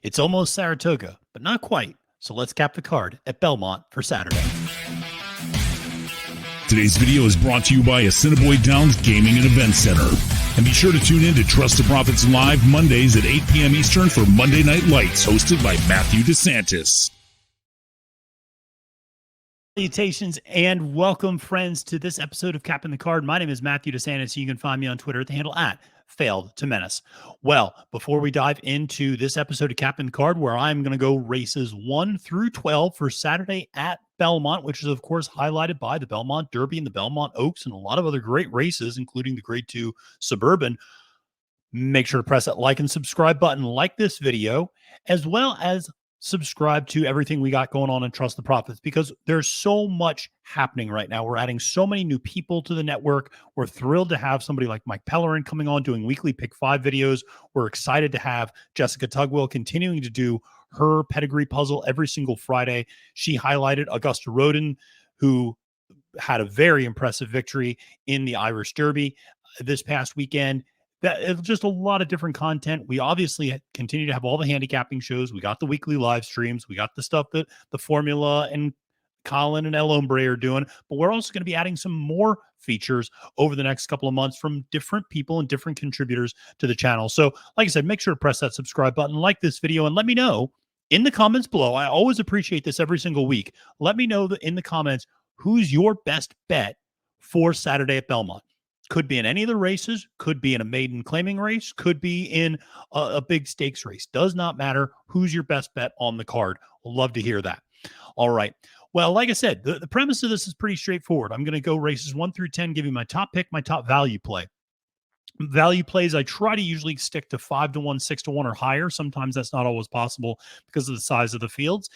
It's almost Saratoga, but not quite. So let's cap the card at Belmont for Saturday. Today's video is brought to you by Assiniboia Downs Gaming and Event Center. And be sure to tune in to Trust the Profits Live Mondays at 8 p.m. Eastern for Monday Night Lights, hosted by Matthew DeSantis. Salutations and welcome, friends, to this episode of Capping the Card. My name is Matthew DeSantis. You can find me on Twitter at the handle at Failed to Menace. Well, before we dive into this episode of Capping the Card, where I'm going to go races 1 through 12 for Saturday at Belmont, which is, of course, highlighted by the Belmont Derby and the Belmont Oaks and a lot of other great races, including the Grade 2 Suburban. Make sure to press that like and subscribe button, like this video, as well as subscribe to everything we got going on in Trust the Profits, because there's so much happening right now. We're adding so many new people to the network. We're thrilled to have somebody like Mike Pellerin coming on doing weekly Pick 5 videos. We're excited to have Jessica Tugwell continuing to do her pedigree puzzle every single Friday. She highlighted Augusta Rodin, who had a very impressive victory in the Irish Derby this past weekend. That it's just a lot of different content. We obviously continue to have all the handicapping shows. We got the weekly live streams. We got the stuff that the Formula and Colin and El Hombre are doing, but we're also going to be adding some more features over the next couple of months from different people and different contributors to the channel. So, like I said, make sure to press that subscribe button, like this video, and let me know in the comments below. I always appreciate this every single week. Let me know in the comments who's your best bet for Saturday at Belmont. Could be in any of the races, could be in a maiden claiming race, could be in a big stakes race. Does not matter. Who's your best bet on the card? We'll love to hear that. All right. Well, like I said, the premise of this is pretty straightforward. I'm going to go races 1 through 10, give you my top pick, my top value play. Value plays, I try to usually stick to 5-1, 6-1 or higher. Sometimes that's not always possible because of the size of the fields.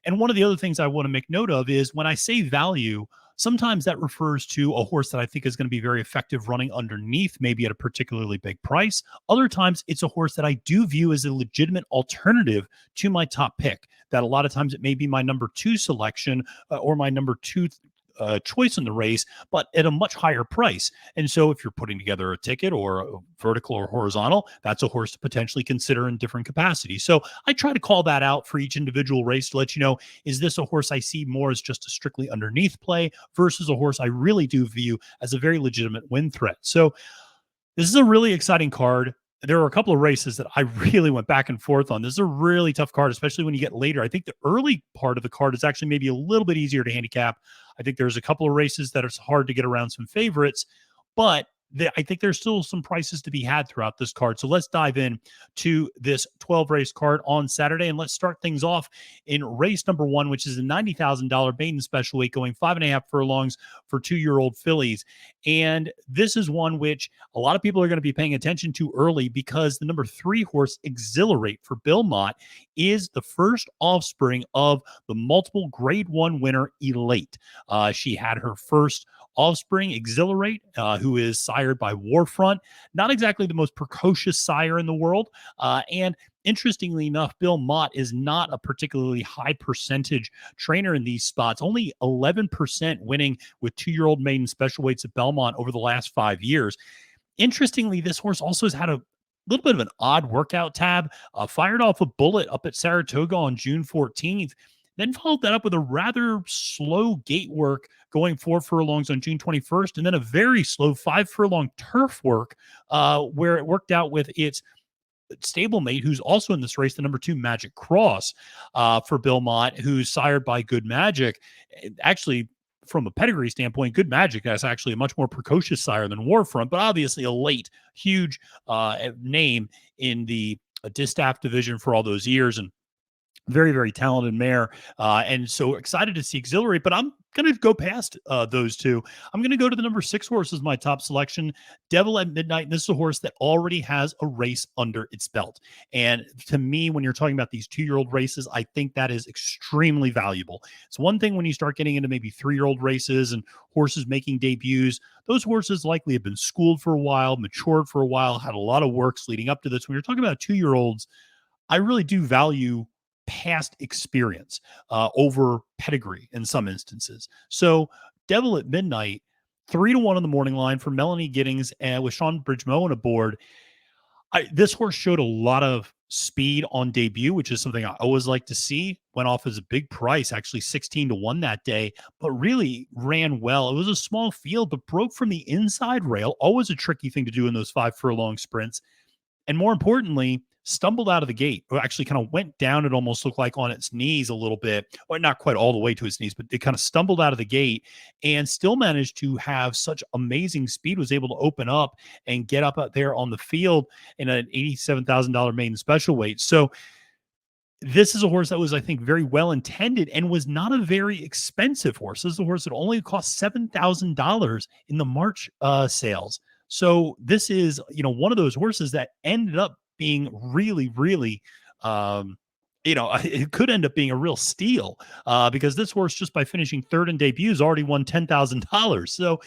And one of the other things I want to make note of is when I say value, sometimes that refers to a horse that I think is going to be very effective running underneath, maybe at a particularly big price. Other times it's a horse that I do view as a legitimate alternative to my top pick, that a lot of times it may be my number 2 selection or my number 2 choice in the race, but at a much higher price. And so if you're putting together a ticket or a vertical or horizontal, that's a horse to potentially consider in different capacities. So I try to call that out for each individual race to let you know, is this a horse I see more as just a strictly underneath play versus a horse I really do view as a very legitimate win threat. So this is a really exciting card. There are a couple of races that I really went back and forth on. This is a really tough card, especially when you get later. I think the early part of the card is actually maybe a little bit easier to handicap. I think there's a couple of races that it's hard to get around some favorites, but I think there's still some prices to be had throughout this card. So let's dive in to this 12 race card on Saturday. And let's start things off in race number 1, which is a $90,000 maiden special weight going 5.5 furlongs for 2-year-old fillies. And this is one which a lot of people are going to be paying attention to early because the number 3 horse, Exhilarate for Belmont, is the first offspring of the multiple Grade 1 winner, Elate. She had her first offspring, Exhilarate, who is sired by Warfront. Not exactly the most precocious sire in the world. And interestingly enough, Belmont is not a particularly high percentage trainer in these spots. Only 11% winning with 2-year-old maiden special weights at Belmont over the last 5 years. Interestingly, this horse also has had a little bit of an odd workout tab, fired off a bullet up at Saratoga on June 14th, then followed that up with a rather slow gate work going 4 furlongs on June 21st, and then a very slow 5 furlong turf work where it worked out with its stablemate, who's also in this race, the number 2 Magic Cross for Belmont, who's sired by Good Magic. Actually, from a pedigree standpoint, Good Magic is actually a much more precocious sire than Warfront, but obviously a late, huge name in the distaff division for all those years, and very, very talented mare. And so excited to see Exhilarate, but I'm going to go past those two. I'm going to go to the number 6 horse as my top selection, Devil at Midnight. And this is a horse that already has a race under its belt. And to me, when you're talking about these 2-year-old races, I think that is extremely valuable. It's one thing when you start getting into maybe 3-year-old races and horses making debuts. Those horses likely have been schooled for a while, matured for a while, had a lot of works leading up to this. When you're talking about 2-year-olds, I really do value past experience over pedigree in some instances. So Devil at Midnight, 3-1 on the morning line for Melanie Giddings and with Sean Bridgemoen aboard. This horse showed a lot of speed on debut, which is something I always like to see. Went off as a big price, actually 16-1 that day, but really ran well. It was a small field, but broke from the inside rail. Always a tricky thing to do in those 5 furlong sprints. And more importantly, stumbled out of the gate, or actually kind of went down. It almost looked like on its knees a little bit, or not quite all the way to its knees, but it kind of stumbled out of the gate and still managed to have such amazing speed, was able to open up and get up out there on the field in an $87,000 maiden special weight. So this is a horse that was, I think, very well intended and was not a very expensive horse. This is a horse that only cost $7,000 in the March sales. So this is, one of those horses that ended up being really, really, it could end up being a real steal because this horse, just by finishing third in debuts, already won $10,000. So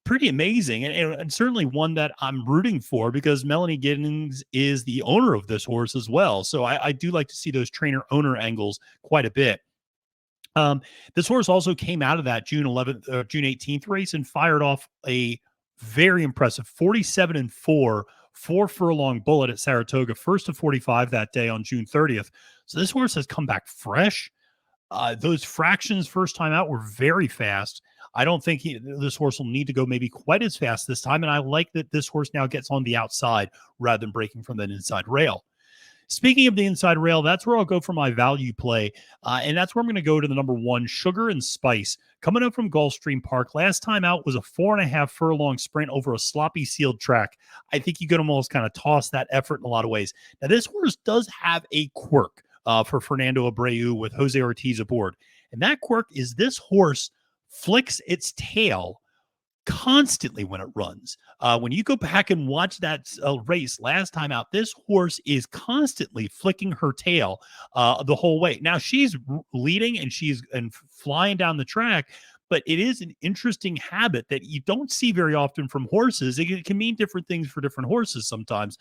pretty amazing, and certainly one that I'm rooting for because Melanie Giddings is the owner of this horse as well. So I do like to see those trainer owner angles quite a bit. This horse also came out of that June 18th race and fired off a very impressive 47-4 4 furlong bullet at Saratoga, first to 45 that day on June 30th. So this horse has come back fresh. Those fractions first time out were very fast. I don't think this horse will need to go maybe quite as fast this time. And I like that this horse now gets on the outside rather than breaking from that inside rail. Speaking of the inside rail, that's where I'll go for my value play. And that's where I'm going to go to the number 1, Sugar and Spice. Coming up from Gulfstream Park. Last time out was a 4.5 furlong sprint over a sloppy sealed track. I think you could almost kind of toss that effort in a lot of ways. Now, this horse does have a quirk for Fernando Abreu with Jose Ortiz aboard. And that quirk is this horse flicks its tail constantly when it runs. When you go back and watch that race last time out, this horse is constantly flicking her tail the whole way. Now she's leading and she's flying down the track, but it is an interesting habit that you don't see very often from horses. It can mean different things for different horses sometimes.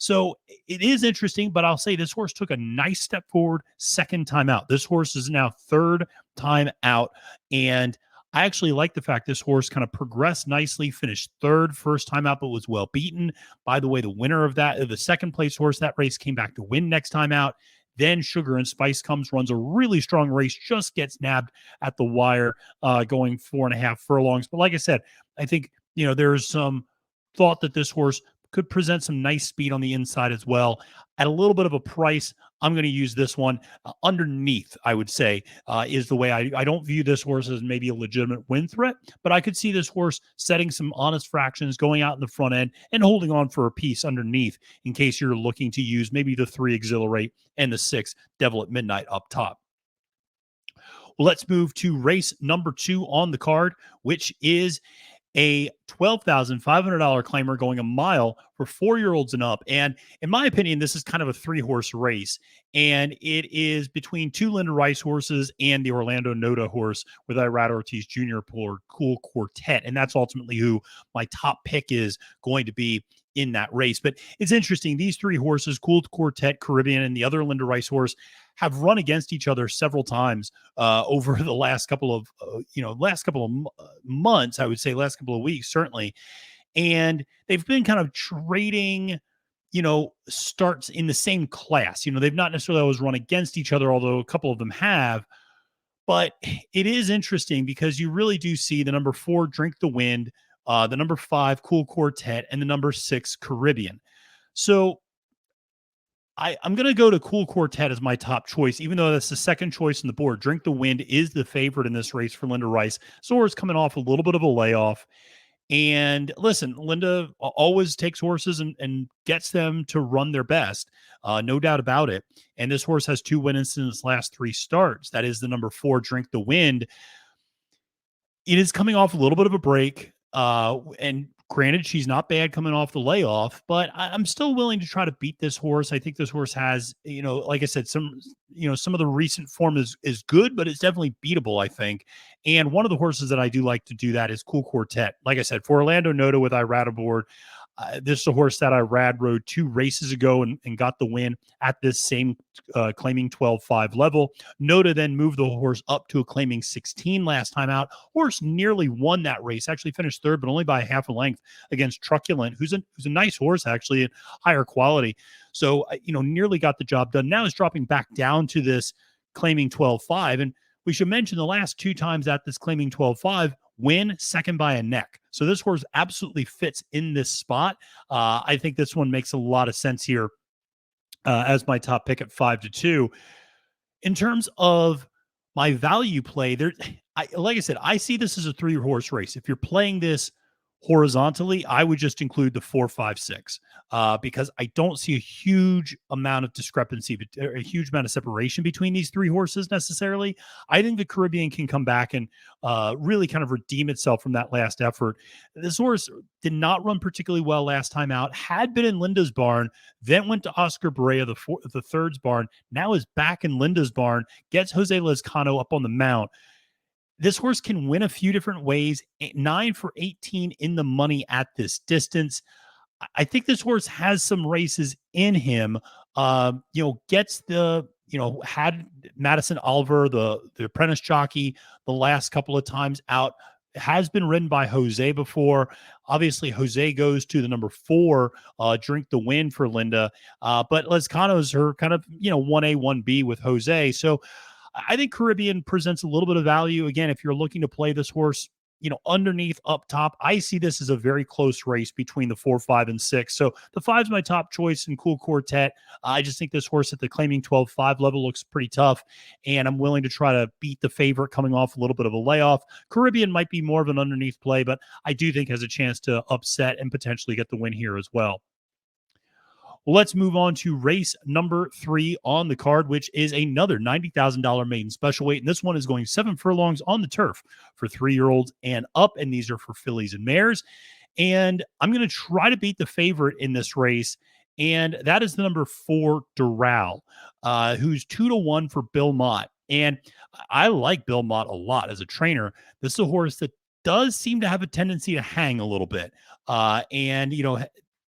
So it is interesting, but I'll say this horse took a nice step forward second time out. This horse is now third time out, and I actually like the fact this horse kind of progressed nicely, finished third first time out, but was well beaten. By the way, the winner of the second place horse that race came back to win next time out. Then Sugar and Spice comes, runs a really strong race, just gets nabbed at the wire, going 4.5 furlongs. But like I said, I think, there's some thought that this horse could present some nice speed on the inside as well. At a little bit of a price, I'm going to use this one underneath, I would say, is the way I don't view this horse as maybe a legitimate win threat, but I could see this horse setting some honest fractions, going out in the front end and holding on for a piece underneath in case you're looking to use maybe the 3 Exhilarate and the 6 Devil at Midnight up top. Well, let's move to race number 2 on the card, which is a $12,500 claimer going a mile for 4-year-olds and up. And in my opinion, this is kind of a 3-horse race. And it is between 2 Linda Rice horses and the Orlando Noda horse with Irad Ortiz Jr. pulled Cool Quartet. And that's ultimately who my top pick is going to be in that race. But it's interesting. These 3 horses, Cool Quartet, Caribbean, and the other Linda Rice horse, have run against each other several times over the last couple of months, I would say last couple of weeks, certainly. And they've been kind of trading, starts in the same class. They've not necessarily always run against each other, although a couple of them have. But it is interesting because you really do see the number 4, Drink the Wind, the number 5, Cool Quartet, and the number 6, Caribbean. So I'm going to go to Cool Quartet as my top choice, even though that's the second choice on the board. Drink the Wind is the favorite in this race for Linda Rice. Zora's coming off a little bit of a layoff. And listen, Linda always takes horses and gets them to run their best. No doubt about it. And this horse has 2 wins in its last 3 starts. That is the number 4, Drink the Wind. It is coming off a little bit of a break. And granted, she's not bad coming off the layoff, but I'm still willing to try to beat this horse. I think this horse has, like I said, some of the recent form is good, but it's definitely beatable, I think. And one of the horses that I do like to do that is Cool Quartet. Like I said, for Orlando Noda with Irad aboard, This is a horse that I rode 2 races ago and got the win at this same claiming 12-5 level. Nota then moved the horse up to a claiming 16 last time out. Horse nearly won that race, actually finished third, but only by half a length against Truculent, who's a nice horse, actually, and higher quality. So, nearly got the job done. Now is dropping back down to this claiming 12-5. And we should mention the last 2 times at this claiming 12-5, win second by a neck. So this horse absolutely fits in this spot. I think this one makes a lot of sense here as my top pick at 5-2. In terms of my value play, like I said, I see this as a 3-horse race. If you're playing this horizontally, I would just include the 4, 5, 6 because I don't see a huge amount of discrepancy, a huge amount of separation between these 3 horses necessarily. I think the Caribbean can come back and really kind of redeem itself from that last effort. This horse did not run particularly well last time out, had been in Linda's barn, then went to Oscar Berea, the third's barn, now is back in Linda's barn, gets Jose Lezcano up on the mount. This horse can win a few different ways. 9 for 18 in the money at this distance. I think this horse has some races in him. Gets had Madison Oliver, the apprentice jockey, the last couple of times out. Has been ridden by Jose before. Obviously, Jose goes to the number 4, Drink the Win for Linda. But Lezcano's her kind of, 1A, 1B with Jose. So I think Caribbean presents a little bit of value. Again, if you're looking to play this horse, underneath, up top, I see this as a very close race between the 4, 5, and 6. So the 5's my top choice in Cool Quartet. I just think this horse at the claiming 12-5 level looks pretty tough, and I'm willing to try to beat the favorite coming off a little bit of a layoff. Caribbean might be more of an underneath play, but I do think has a chance to upset and potentially get the win here as well. Let's move on to race number 3 on the card, which is another $90,000 maiden special weight. And this one is going 7 furlongs on the turf for 3-year-olds and up. And these are for fillies and mares. And I'm going to try to beat the favorite in this race. And that is the number 4, Doral, who's 2-1 for Belmont. And I like Belmont a lot as a trainer. This is a horse that does seem to have a tendency to hang a little bit.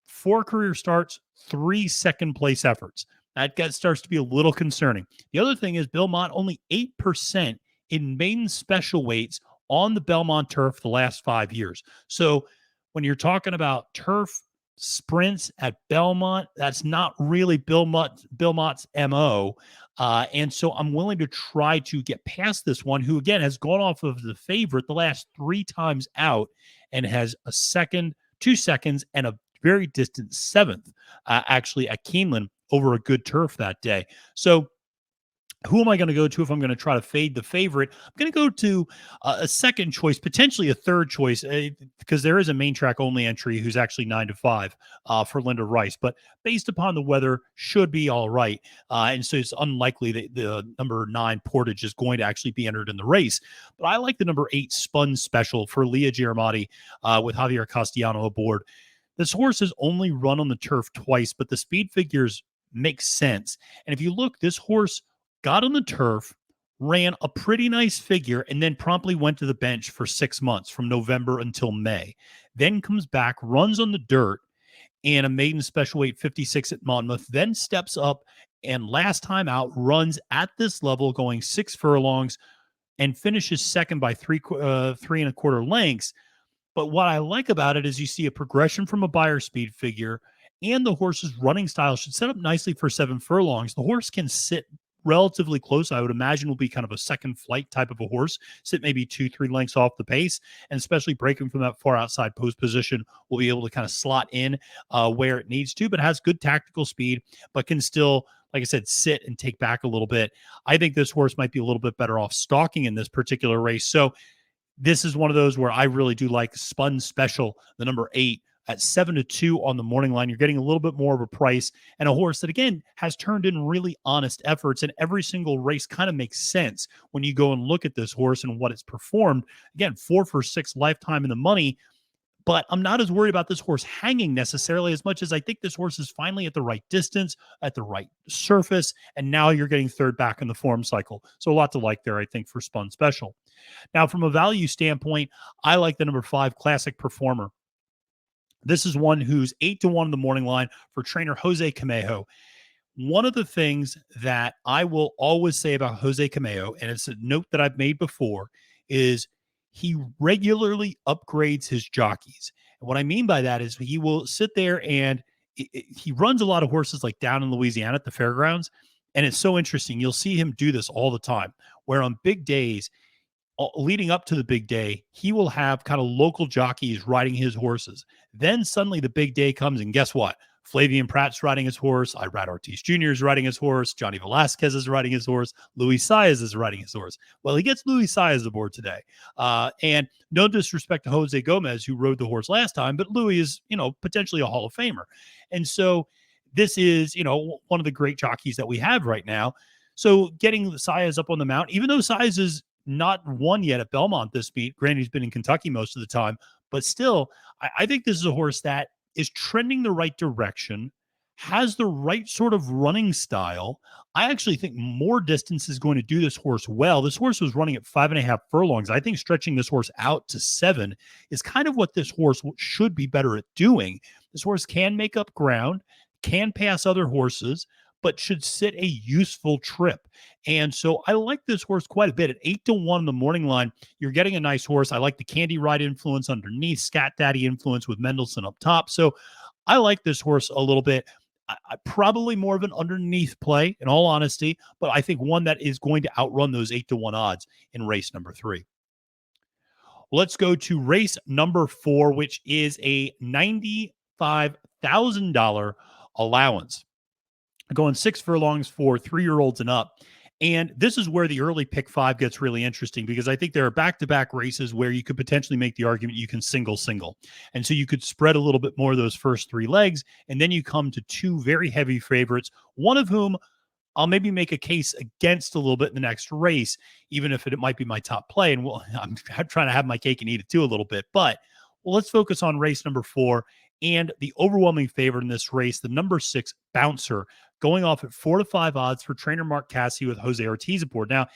4 career starts, 3 second-place efforts. That starts to be a little concerning. The other thing is Belmont only 8% in maiden special weights on the Belmont turf the last 5 years. So when you're talking about turf sprints at Belmont, that's not really Belmont's MO. And so I'm willing to try to get past this one, who, again, has gone off of the favorite the last 3 times out and has a second, 2 seconds, and a very distant 7th, actually, at Keeneland over a good turf that day. So who am I going to go to if I'm going to try to fade the favorite? I'm going to go to a second choice, potentially a third choice, because there is a main track only entry who's actually 9-5 for Linda Rice. But based upon the weather, should be all right. And so it's unlikely that the number 9 Portage is going to actually be entered in the race. But I like the number 8 Spun Special for Leah Giarmati with Javier Castellano aboard. This horse has only run on the turf twice, but the speed figures make sense. And if you look, this horse got on the turf, ran a pretty nice figure, and then promptly went to the bench for 6 months from November until May. Then comes back, runs on the dirt in a maiden special weight 56 at Monmouth, then steps up and last time out runs at this level going 6 furlongs and finishes second by 3 3.25 lengths. But what I like about it is you see a progression from a buyer speed figure, and the horse's running style should set up nicely for 7 furlongs. The horse can sit relatively close. I would imagine will be kind of a second flight type of a horse, sit maybe 2-3 lengths off the pace, and especially breaking from that far outside post position will be able to kind of slot in where it needs to, but has good tactical speed, but can still, like I said, sit and take back a little bit. I think this horse might be a little bit better off stalking in this particular race. So this is one of those where I really do like Spun Special, the number 8 at 7-2 on the morning line. You're getting a little bit more of a price, and a horse that, again, has turned in really honest efforts, and every single race kind of makes sense when you go and look at this horse and what it's performed. Again, 4 for 6 lifetime in the money, but I'm not as worried about this horse hanging necessarily as much as I think this horse is finally at the right distance, at the right surface, and now you're getting third back in the form cycle. So a lot to like there, I think, for Spun Special. Now, from a value standpoint, I like the number 5 Classic Performer. This is one who's 8-1 in the morning line for trainer Jose Camejo. One of the things that I will always say about Jose Camejo, and it's a note that I've made before, is he regularly upgrades his jockeys. And what I mean by that is he will sit there and he runs a lot of horses like down in Louisiana at the fairgrounds. And it's so interesting. You'll see him do this all the time, where on big days, leading up to the big day, he will have kind of local jockeys riding his horses. Then suddenly the big day comes, and guess what? Flavian Pratt's riding his horse. Irad Ortiz Jr. is riding his horse. Johnny Velasquez is riding his horse. Luis Saez is riding his horse. Well, he gets Luis Saez aboard today. And no disrespect to Jose Gomez, who rode the horse last time, but Luis is, potentially a Hall of Famer. And so this is, one of the great jockeys that we have right now. So getting Saez up on the mount, even though Saez is not won yet at Belmont this meet. Granted, he's been in Kentucky most of the time, but still, I think this is a horse that is trending the right direction, has the right sort of running style. I actually think more distance is going to do this horse well. This horse was running at 5.5 furlongs. I think stretching this horse out to 7 is kind of what this horse should be better at doing. This horse can make up ground, can pass other horses, but should sit a useful trip. And so I like this horse quite a bit. At 8-1 in the morning line, you're getting a nice horse. I like the Candy Ride influence underneath, Scat Daddy influence with Mendelssohn up top. So I like this horse a little bit. I probably more of an underneath play, in all honesty, but I think one that is going to outrun those 8-1 odds in race number 3. Let's go to race number 4, which is a $95,000 allowance. Going 6 furlongs for 3-year-olds and up. And this is where the early pick 5 gets really interesting, because I think there are back-to-back races where you could potentially make the argument you can single. And so you could spread a little bit more of those first 3 legs, and then you come to 2 very heavy favorites, one of whom I'll maybe make a case against a little bit in the next race, even if it might be my top play. And I'm trying to have my cake and eat it too a little bit. But let's focus on race number 4 and the overwhelming favorite in this race, the number 6 Bouncer, going off at 4-5 odds for trainer Mark Casse with Jose Ortiz aboard. Now,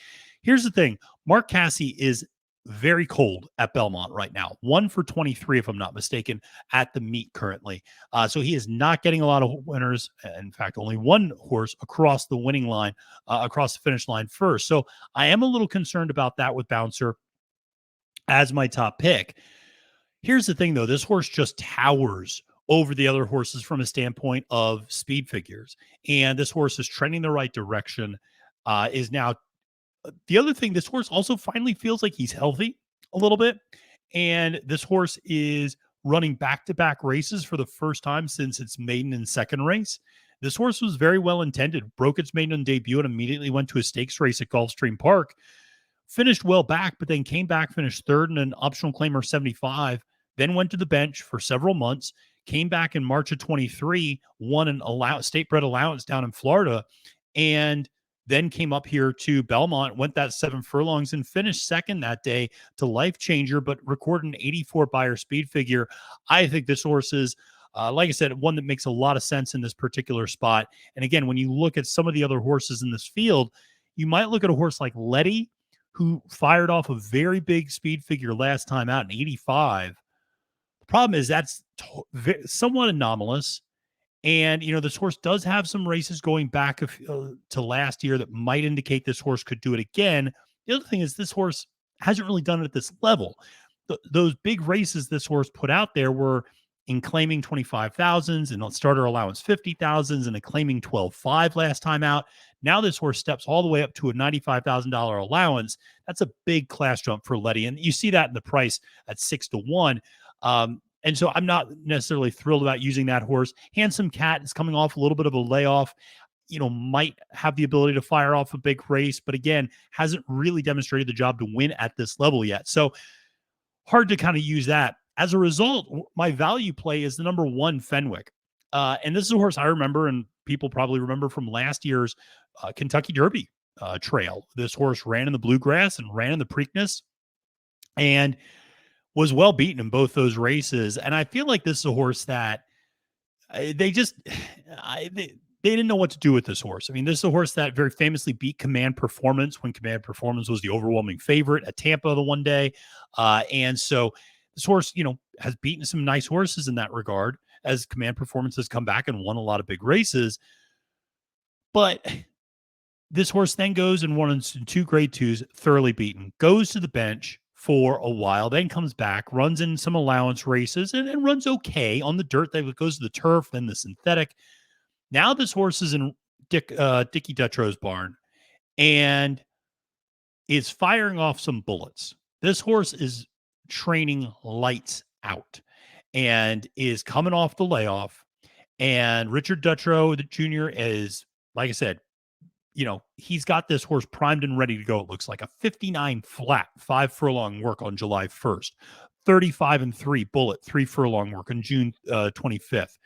here's the thing. Mark Casse is very cold at Belmont right now. 1 for 23, if I'm not mistaken, at the meet currently. So he is not getting a lot of winners. In fact, only one horse across the winning line, across the finish line first. So I am a little concerned about that with Bouncer as my top pick. Here's the thing, though. This horse just towers over the other horses from a standpoint of speed figures. And this horse is trending the right direction, is now the other thing. This horse also finally feels like he's healthy a little bit. And this horse is running back-to-back races for the first time since its maiden and second race. This horse was very well intended, broke its maiden debut and immediately went to a stakes race at Gulfstream Park. Finished well back, but then came back, finished third in an optional claimer 75, then went to the bench for several months, came back in March of 23, won an state-bred allowance down in Florida, and then came up here to Belmont, went that 7 furlongs and finished second that day to Life Changer, but recorded an 84 Beyer speed figure. I think this horse is, like I said, one that makes a lot of sense in this particular spot. And again, when you look at some of the other horses in this field, you might look at a horse like Letty, who fired off a very big speed figure last time out in 85. The problem is that's somewhat anomalous. And, this horse does have some races going back to last year that might indicate this horse could do it again. The other thing is this horse hasn't really done it at this level. Those big races this horse put out there were in claiming 25,000s and starter allowance 50,000s and a claiming 12.5 last time out. Now this horse steps all the way up to a $95,000 allowance. That's a big class jump for Letty. And you see that in the price at 6-1. And so I'm not necessarily thrilled about using that horse. Handsome Cat is coming off a little bit of a layoff, might have the ability to fire off a big race, but again, hasn't really demonstrated the job to win at this level yet. So hard to kind of use that. As a result, my value play is the number 1 Fenwick. And this is a horse I remember, and people probably remember from last year's Kentucky Derby trail. This horse ran in the Bluegrass and ran in the Preakness and was well beaten in both those races. And I feel like this is a horse that they didn't know what to do with this horse. I mean, this is a horse that very famously beat Command Performance when Command Performance was the overwhelming favorite at Tampa the one day. And so This horse, has beaten some nice horses in that regard as Command Performance has come back and won a lot of big races. But this horse then goes and runs in 2 grade 2s, thoroughly beaten, goes to the bench for a while, then comes back, runs in some allowance races and runs okay on the dirt. Then goes to the turf, then the synthetic. Now this horse is in Dickie Dutro's barn and is firing off some bullets. This horse is training lights out and is coming off the layoff. And Richard Dutro Jr. is, like I said, he's got this horse primed and ready to go. It looks like a 59 flat, 5 furlong work on July 1st, 35-3 bullet, 3 furlong work on June 25th.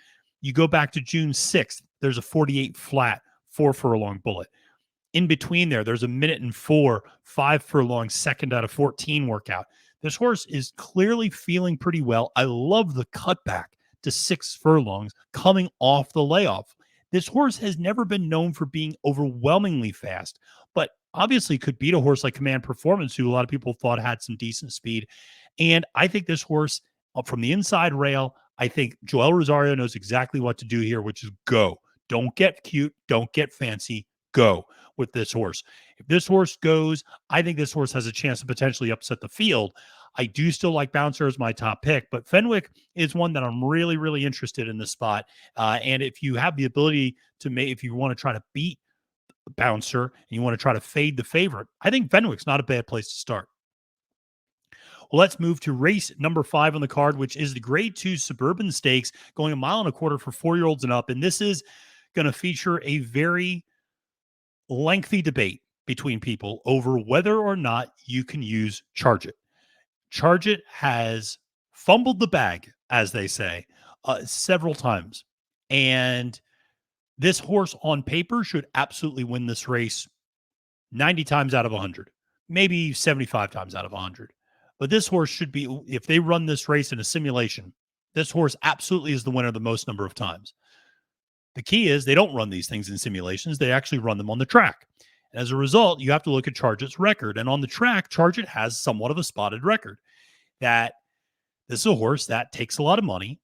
You go back to June 6th, there's a 48 flat, 4 furlong bullet. In between there's a 1:04, 5 furlong, second out of 14 workout. This horse is clearly feeling pretty well. I love the cutback to 6 furlongs coming off the layoff. This horse has never been known for being overwhelmingly fast, but obviously could beat a horse like Command Performance, who a lot of people thought had some decent speed. And I think this horse, from the inside rail, I think Joel Rosario knows exactly what to do here, which is go. Don't get cute. Don't get fancy. Go with this horse. If this horse goes, I think this horse has a chance to potentially upset the field. I do still like Bouncer as my top pick, but Fenwick is one that I'm really, really interested in this spot. And if you have the ability to if you want to try to beat Bouncer and you want to try to fade the favorite, I think Fenwick's not a bad place to start. Well, let's move to race number 5 on the card, which is the grade 2 Suburban Stakes, going 1.25 miles for 4-year-olds and up. And this is going to feature a very lengthy debate between people over whether or not you can use Charge It. Charge It has fumbled the bag, as they say, several times. And this horse on paper should absolutely win this race 90 times out of 100, maybe 75 times out of 100. But this horse should be, if they run this race in a simulation, this horse absolutely is the winner the most number of times. The key is they don't run these things in simulations. They actually run them on the track. And as a result, you have to look at Charge It's record. And on the track, Charge It has somewhat of a spotted record. That this is a horse that takes a lot of money.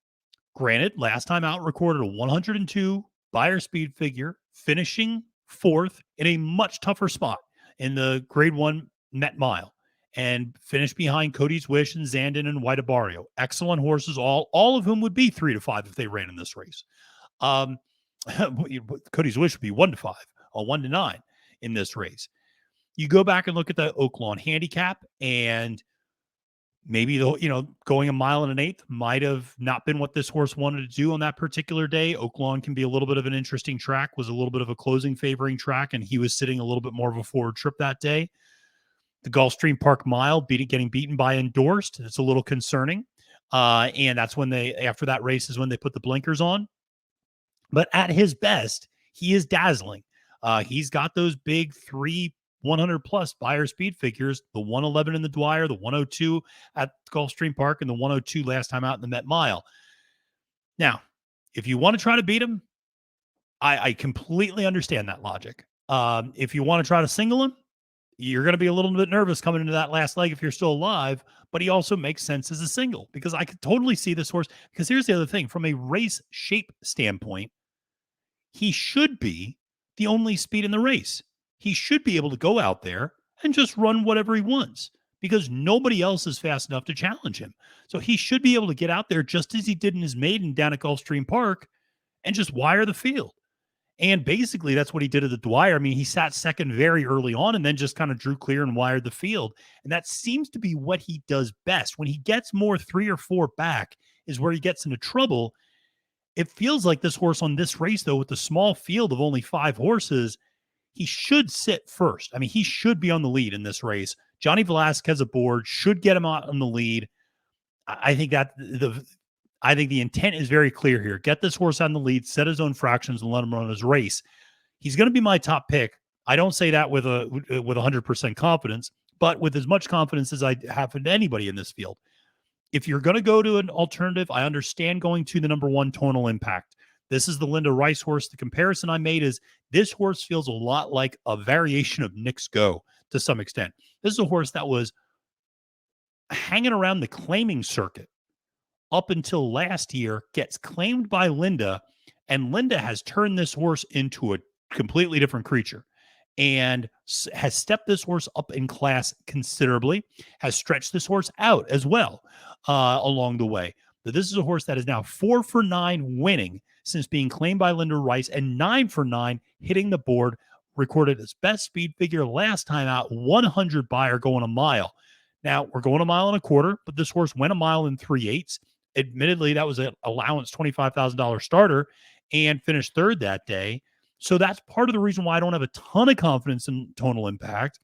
Granted, last time out recorded a 102 buyer speed figure, finishing 4th in a much tougher spot in the grade 1 Met Mile, and finished behind Cody's Wish and Zandon and White Abario. Excellent horses, all of whom would be 3 to 5 if they ran in this race. Cody's Wish would be 1 to 5 or 1 to 9 in this race. You go back and look at the Oaklawn handicap, and maybe going 1.1 miles might have not been what this horse wanted to do on that particular day. Oaklawn can be a little bit of an interesting track, was a little bit of a closing favoring track, and he was sitting a little bit more of a forward trip that day. The Gulfstream Park Mile getting beaten by Endorsed. It's a little concerning. And that's when after that race is when they put the blinkers on. But at his best, he is dazzling. He's got those big 100+ buyer speed figures, the 111 in the Dwyer, the 102 at Gulfstream Park, and the 102 last time out in the Met Mile. Now, if you want to try to beat him, I completely understand that logic. If you want to try to single him, you're going to be a little bit nervous coming into that last leg if you're still alive, but he also makes sense as a single because I could totally see this horse. Because here's the other thing, from a race shape standpoint, he should be the only speed in the race. He should be able to go out there and just run whatever he wants because nobody else is fast enough to challenge him. So he should be able to get out there just as he did in his maiden down at Gulfstream Park and just wire the field. And basically that's what he did at the Dwyer. I mean, he sat second very early on and then just kind of drew clear and wired the field. And that seems to be what he does best. When he gets more 3 or 4 back is where he gets into trouble. It feels like this horse on this race, though, with the small field of only 5 horses, he should sit first. I mean, he should be on the lead in this race. Johnny Velasquez aboard should get him out on the lead. I think the intent is very clear here. Get this horse on the lead, set his own fractions, and let him run his race. He's going to be my top pick. I don't say that with 100% confidence, but with as much confidence as I have in anybody in this field. If you're going to go to an alternative, I understand going to the number 1 Tonal Impact. This is the Linda Rice horse. The comparison I made is this horse feels a lot like a variation of Nick's Go to some extent. This is a horse that was hanging around the claiming circuit up until last year, gets claimed by Linda, and Linda has turned this horse into a completely different creature and has stepped this horse up in class considerably, has stretched this horse out as well along the way. But this is a horse that is now 4 for 9 winning since being claimed by Linda Rice and 9 for 9 hitting the board. Recorded its best speed figure last time out, 100 buyer going a mile. Now we're going a mile and a quarter, but this horse went a mile in 3/8. Admittedly, that was an allowance $25,000 starter and finished third that day. So that's part of the reason why I don't have a ton of confidence in Tonal Impact.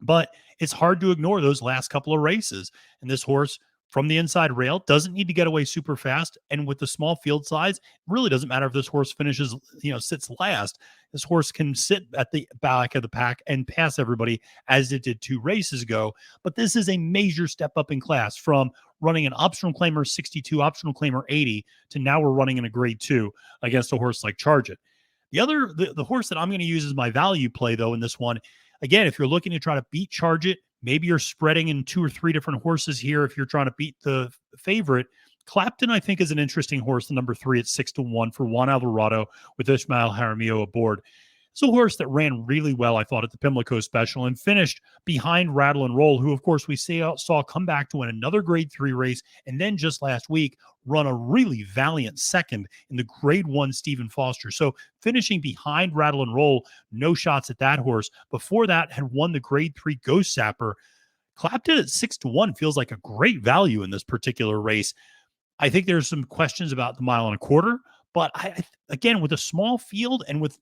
But it's hard to ignore those last couple of races. And this horse from the inside rail doesn't need to get away super fast. And with the small field size, it really doesn't matter if this horse finishes, sits last. This horse can sit at the back of the pack and pass everybody as it did 2 races ago. But this is a major step up in class from running an optional claimer 62, optional claimer 80 to now we're running in a grade 2 against a horse like Charge It. The horse that I'm going to use as my value play, though, in this one, again, if you're looking to try to beat Charge It, maybe you're spreading in 2 or 3 different horses here. If you're trying to beat the favorite, Clapton, I think, is an interesting horse. The number 3 at 6-1 for Juan Alvarado with Ismael Jaramillo aboard. It's a horse that ran really well, I thought, at the Pimlico Special and finished behind Rattle and Roll, who, of course, we saw come back to win another Grade 3 race, and then just last week run a really valiant second in the Grade 1 Stephen Foster. So finishing behind Rattle and Roll, no shots at that horse. Before that, had won the Grade 3 Ghost Sapper. Clapton at 6-1 feels like a great value in this particular race. I think there's some questions about the mile and a quarter, but again, with a small field and with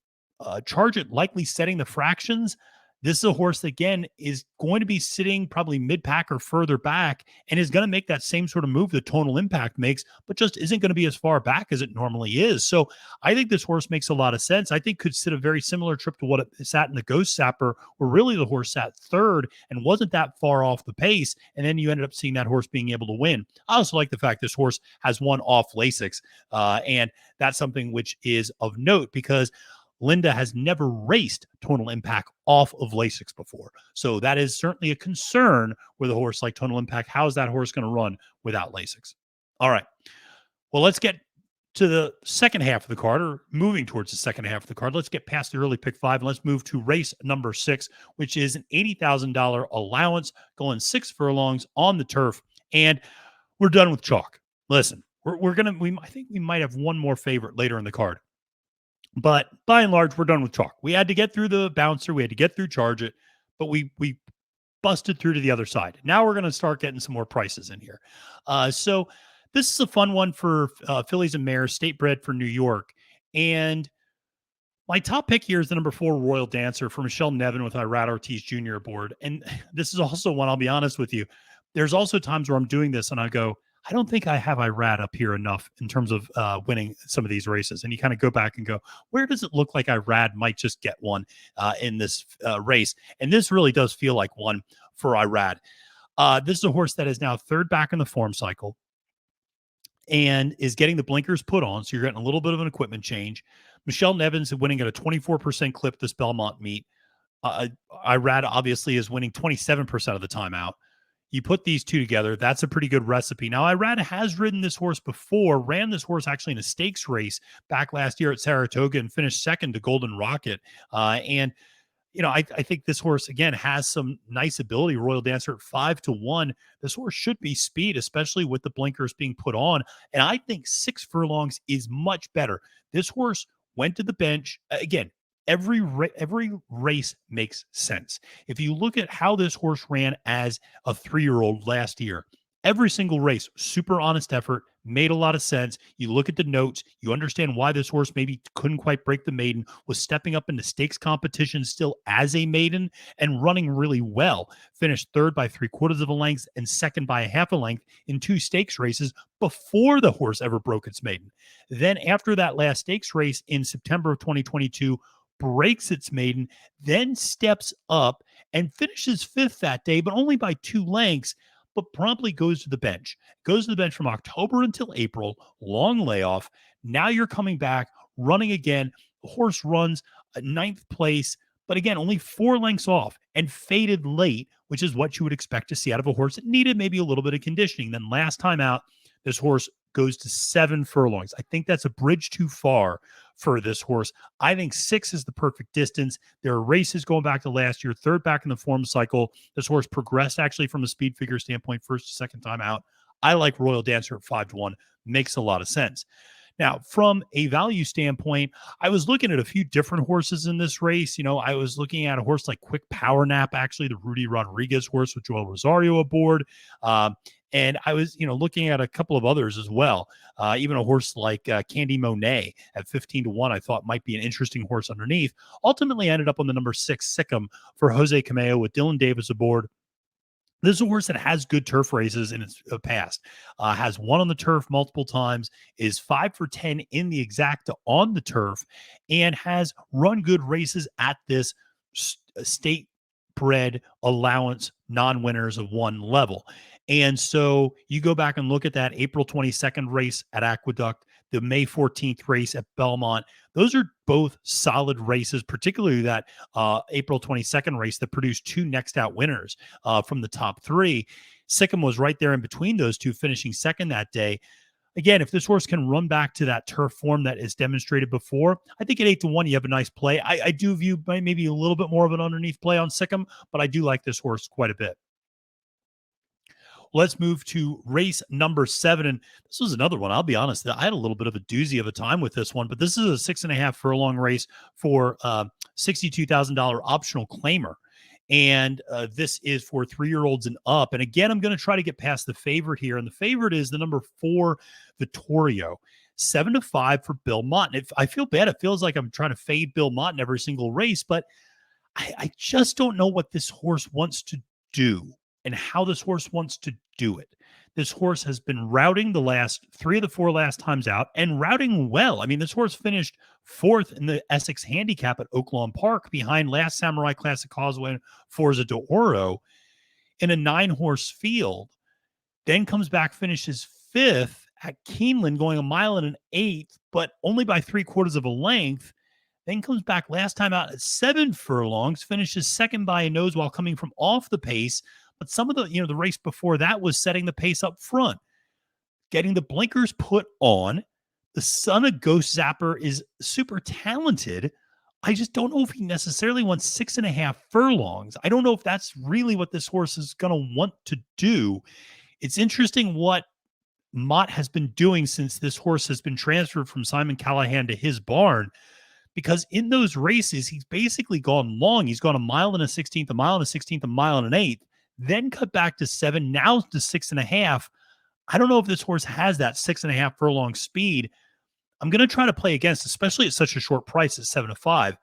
Charge It likely setting the fractions, this is a horse that, again, is going to be sitting probably mid-pack or further back and is going to make that same sort of move that Tonal Impact makes, but just isn't going to be as far back as it normally is. So I think this horse makes a lot of sense. I think could sit a very similar trip to what it sat in the Ghost Sapper, where really the horse sat third and wasn't that far off the pace, and then you ended up seeing that horse being able to win. I also like the fact this horse has won off Lasix, and that's something which is of note because Linda has never raced Tonal Impact off of Lasix before. So that is certainly a concern with a horse like Tonal Impact. How is that horse going to run without Lasix? All right. Well, let's get to the second half of the card, or moving towards the second half of the card. Let's get past the early pick 5 and let's move to race number 6, which is an $80,000 allowance going 6 furlongs on the turf. And we're done with chalk. Listen, I think we might have one more favorite later in the card. But by and large, we're done with chalk. We had to get through the bouncer. We had to get through Charge It, but we busted through to the other side. Now we're going to start getting some more prices in here. So this is a fun one for fillies and mares, state bred for New York. And my top pick here is the number 4 Royal Dancer for Michelle Nevin with Irad Ortiz Jr. aboard. And this is also one, I'll be honest with you, there's also times where I'm doing this and I go, I don't think I have Irad up here enough in terms of winning some of these races. And you kind of go back and go, where does it look like Irad might just get one in this race? And this really does feel like one for Irad. This is a horse that is now third back in the form cycle and is getting the blinkers put on. So you're getting a little bit of an equipment change. Michelle Nevin's winning at a 24% clip this Belmont meet. Irad obviously is winning 27% of the time out. You put these two together, that's a pretty good recipe. Now, Irad has ridden this horse before, ran this horse actually in a stakes race back last year at Saratoga and finished second to Golden Rocket. I think this horse, again, has some nice ability. Royal Dancer at 5-1. This horse should be speed, especially with the blinkers being put on. And I think 6 furlongs is much better. This horse went to the bench. Again, every race makes sense. If you look at how this horse ran as a 3-year-old last year, every single race, super honest effort, made a lot of sense. You look at the notes, you understand why this horse maybe couldn't quite break the maiden, was stepping up into stakes competition still as a maiden and running really well. Finished third by 3/4 of a length and second by a half a length in 2 stakes races before the horse ever broke its maiden. Then after that last stakes race in September of 2022, breaks its maiden, then steps up and finishes 5th that day, but only by 2 lengths, but promptly goes to the bench. Goes to the bench from October until April, long layoff. Now you're coming back, running again. The horse runs a 9th place, but again, only 4 lengths off and faded late, which is what you would expect to see out of a horse that needed maybe a little bit of conditioning. Then last time out, this horse goes to 7 furlongs. I think that's a bridge too far for this horse. I think 6 is the perfect distance. There are races going back to last year, third back in the form cycle. This horse progressed actually from a speed figure standpoint, first to second time out. I like Royal Dancer at 5-1. Makes a lot of sense. Now, from a value standpoint, I was looking at a few different horses in this race. I was looking at a horse like Quick Power Nap, actually, the Rudy Rodriguez horse with Joel Rosario aboard. And I was, looking at a couple of others as well. Even a horse like Candy Monet at 15-1, I thought might be an interesting horse underneath. Ultimately, ended up on the number 6 Sikkim for Jose Cameo with Dylan Davis aboard. This is a horse that has good turf races in its past, has won on the turf multiple times, is 5 for 10 in the exacta on the turf, and has run good races at this state bred allowance non-winners of one level. And so you go back and look at that April 22nd race at Aqueduct, the May 14th race at Belmont. Those are both solid races, particularly that April 22nd race that produced 2 next out winners from the top 3. Sikkim was right there in between those two, finishing second that day. Again, if this horse can run back to that turf form that is demonstrated before, I think at 8-1, you have a nice play. I do view maybe a little bit more of an underneath play on Sikkim, but I do like this horse quite a bit. Let's move to race number 7. And this was another one. I'll be honest, I had a little bit of a doozy of a time with this one, but this is a 6.5 furlong race for $62,000 optional claimer. And this is for 3-year-olds and up. And again, I'm going to try to get past the favorite here. And the favorite is the number 4, Vittorio. 7-5 for Bill Mott. I feel bad. It feels like I'm trying to fade Bill Mott in every single race, but I just don't know what this horse wants to do and how this horse wants to do it. This horse has been routing the last 3 of the 4 last times out and routing well. I mean, this horse finished 4th in the Essex handicap at Belmont Park behind Last Samurai Classic Causeway and Forza de Oro in a 9-horse field. Then comes back, finishes 5th at Keeneland, going 1.125 miles, but only by 3/4 of a length. Then comes back last time out at 7 furlongs, finishes second by a nose while coming from off the pace. But some of the race before that was setting the pace up front, getting the blinkers put on. The son of Ghost Zapper is super talented. I just don't know if he necessarily wants 6.5 furlongs. I don't know if that's really what this horse is going to want to do. It's interesting what Mott has been doing since this horse has been transferred from Simon Callahan to his barn, because in those races, he's basically gone long. He's gone 1.16 miles, 1.16 miles, 1.16 miles, 1.125 miles, then cut back to 7, now to 6.5. I don't know if this horse has that 6.5 furlong speed. I'm going to try to play against, especially at such a short price at 7-5.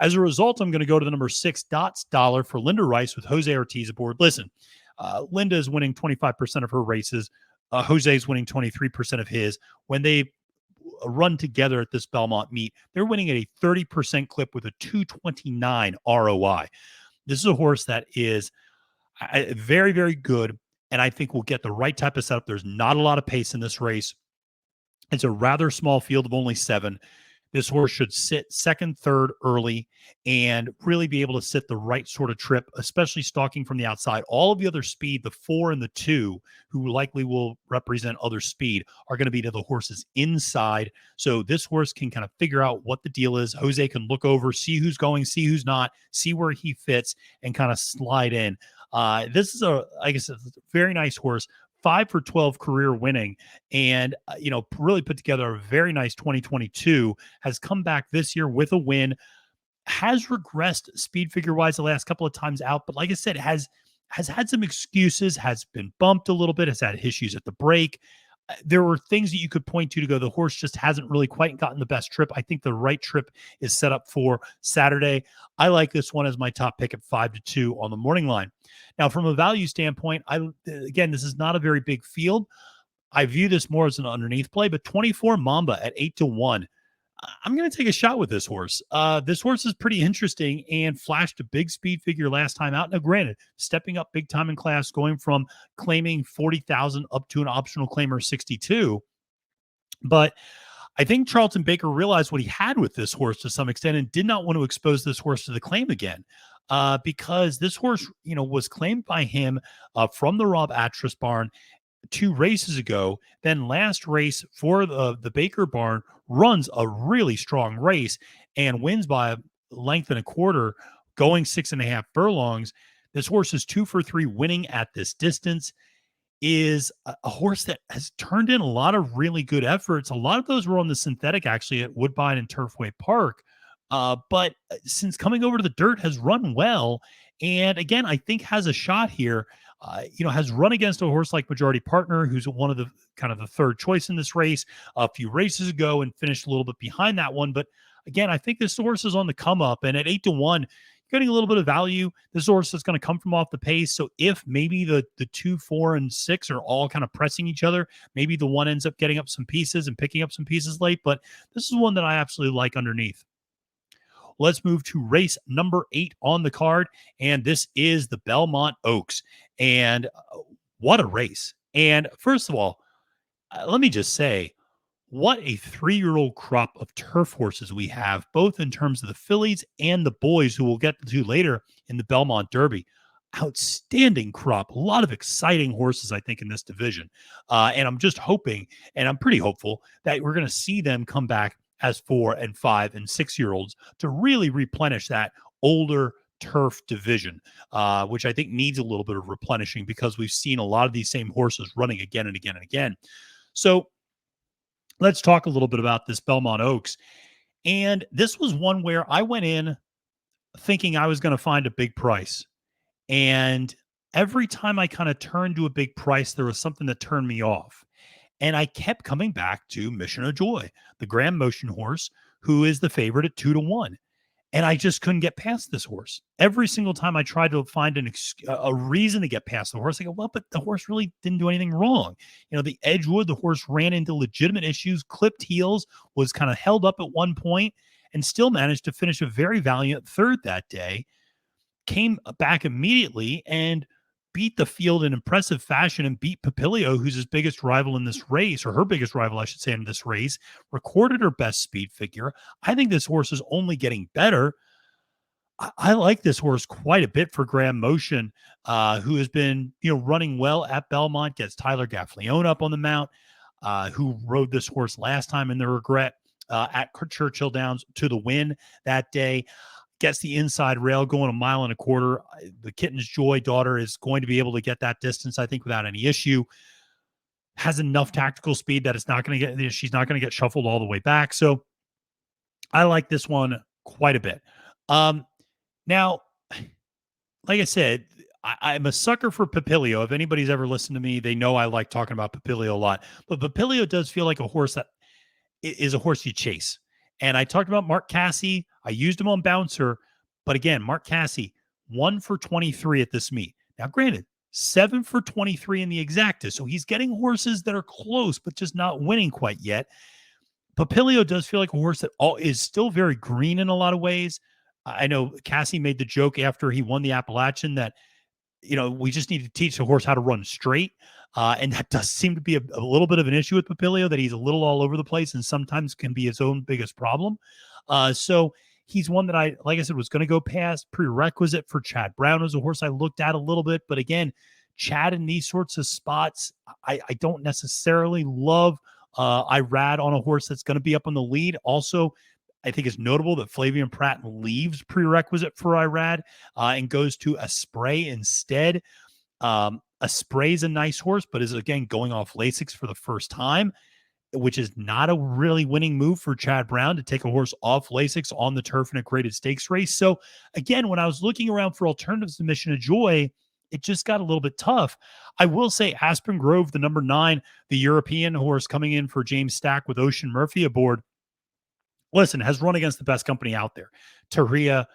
As a result, I'm going to go to the number 6 Dots Dollar for Linda Rice with Jose Ortiz aboard. Listen, Linda is winning 25% of her races. Jose is winning 23% of his. When they run together at this Belmont meet, they're winning at a 30% clip with a 229 ROI. This is a horse that is very, very good, and I think we'll get the right type of setup. There's not a lot of pace in this race. It's a rather small field of only 7. This horse should sit second, third early and really be able to sit the right sort of trip, especially stalking from the outside. All of the other speed, the 4 and the 2, who likely will represent other speed, are going to be to the horse's inside. So this horse can kind of figure out what the deal is. Jose can look over, see who's going, see who's not, see where he fits, and kind of slide in. This is a very nice horse, 5 for 12 career winning, and really put together a very nice 2022. Has come back this year with a win. Has regressed speed figure wise the last couple of times out, but like I said, has had some excuses. Has been bumped a little bit. Has had issues at the break. There were things that you could point to go, the horse just hasn't really quite gotten the best trip. I think the right trip is set up for Saturday. I like this one as my top pick at 5-2 on the morning line. Now, from a value standpoint, again, this is not a very big field. I view this more as an underneath play, but 24 Mamba at 8-1. I'm going to take a shot with this horse. This horse is pretty interesting and flashed a big speed figure last time out. Now, granted, stepping up big time in class, going from claiming 40,000 up to an optional claimer 62. But I think Charlton Baker realized what he had with this horse to some extent and did not want to expose this horse to the claim again. Because this horse, was claimed by him from the Rob Atras barn 2 races ago. Then last race for the Baker barn runs a really strong race and wins by a length and a quarter, going 6.5 furlongs. This horse is 2 for 3 winning at this distance. Is a horse that has turned in a lot of really good efforts. A lot of those were on the synthetic, actually, at Woodbine and Turfway Park. But since coming over to the dirt, has run well. And again, I think has a shot here. Has run against a horse like Majority Partner, who's one of the kind of the third choice in this race a few races ago and finished a little bit behind that one. But again, I think this horse is on the come up. And at 8-1, getting a little bit of value. This horse is going to come from off the pace. So if maybe the 2, 4, and 6 are all kind of pressing each other, maybe the one ends up getting up some pieces and picking up some pieces late. But this is one that I absolutely like underneath. Let's move to race number 8 on the card. And this is the Belmont Oaks. And what a race. And first of all, let me just say, what a 3-year-old crop of turf horses we have, both in terms of the fillies and the boys, who we'll get to later in the Belmont Derby. Outstanding crop. A lot of exciting horses, I think, in this division. And I'm just hoping, and I'm pretty hopeful, that we're going to see them come back as 4 and 5 and 6-year-olds to really replenish that older turf division, which I think needs a little bit of replenishing because we've seen a lot of these same horses running again and again and again. So let's talk a little bit about this Belmont Oaks. And this was one where I went in thinking I was going to find a big price. And every time I kind of turned to a big price, there was something that turned me off. And I kept coming back to Mission of Joy, the Grand Motion horse, who is the favorite at 2-1. And I just couldn't get past this horse. Every single time I tried to find a reason to get past the horse, I go, well, but the horse really didn't do anything wrong. The Edgewood, the horse ran into legitimate issues, clipped heels, was kind of held up at one point, and still managed to finish a very valiant third that day. Came back immediately and beat the field in impressive fashion and beat Papilio, who's his biggest rival in this race, or her biggest rival, I should say, in this race, recorded her best speed figure. I think this horse is only getting better. I like this horse quite a bit for Grand Motion, who has been, running well at Belmont, gets Tyler Gaffleone up on the mount, who rode this horse last time in the regret at Churchill Downs to the win that day. Gets the inside rail going 1.25 miles. The Kitten's Joy daughter is going to be able to get that distance, I think, without any issue. Has enough tactical speed that she's not going to get shuffled all the way back. So I like this one quite a bit. Now, like I said, I'm a sucker for Papilio. If anybody's ever listened to me, they know I like talking about Papilio a lot. But Papilio does feel like a horse that is a horse you chase. And I talked about Mark Casse. I used him on Bouncer. But again, Mark Casse, 1 for 23 at this meet. Now, granted, 7 for 23 in the exacta. So he's getting horses that are close, but just not winning quite yet. Papilio does feel like a horse that is still very green in a lot of ways. I know Casse made the joke after he won the Appalachian that, we just need to teach the horse how to run straight. And that does seem to be a little bit of an issue with Papilio, that he's a little all over the place and sometimes can be his own biggest problem. So he's one that like I said, was going to go past. Prerequisite for Chad Brown as a horse I looked at a little bit. But again, Chad in these sorts of spots, I don't necessarily love. Irad on a horse that's going to be up on the lead. Also, I think it's notable that Flavian Pratt leaves Prerequisite for Irad and goes to Asprey instead. Asprey is a nice horse, but is again going off Lasix for the first time, which is not a really winning move for Chad Brown to take a horse off Lasix on the turf in a graded stakes race. So again, when I was looking around for alternatives to Mission of Joy, it just got a little bit tough. I will say Aspen Grove, the number 9, the European horse coming in for James Stack with Ocean Murphy aboard, listen, has run against the best company out there. Taria,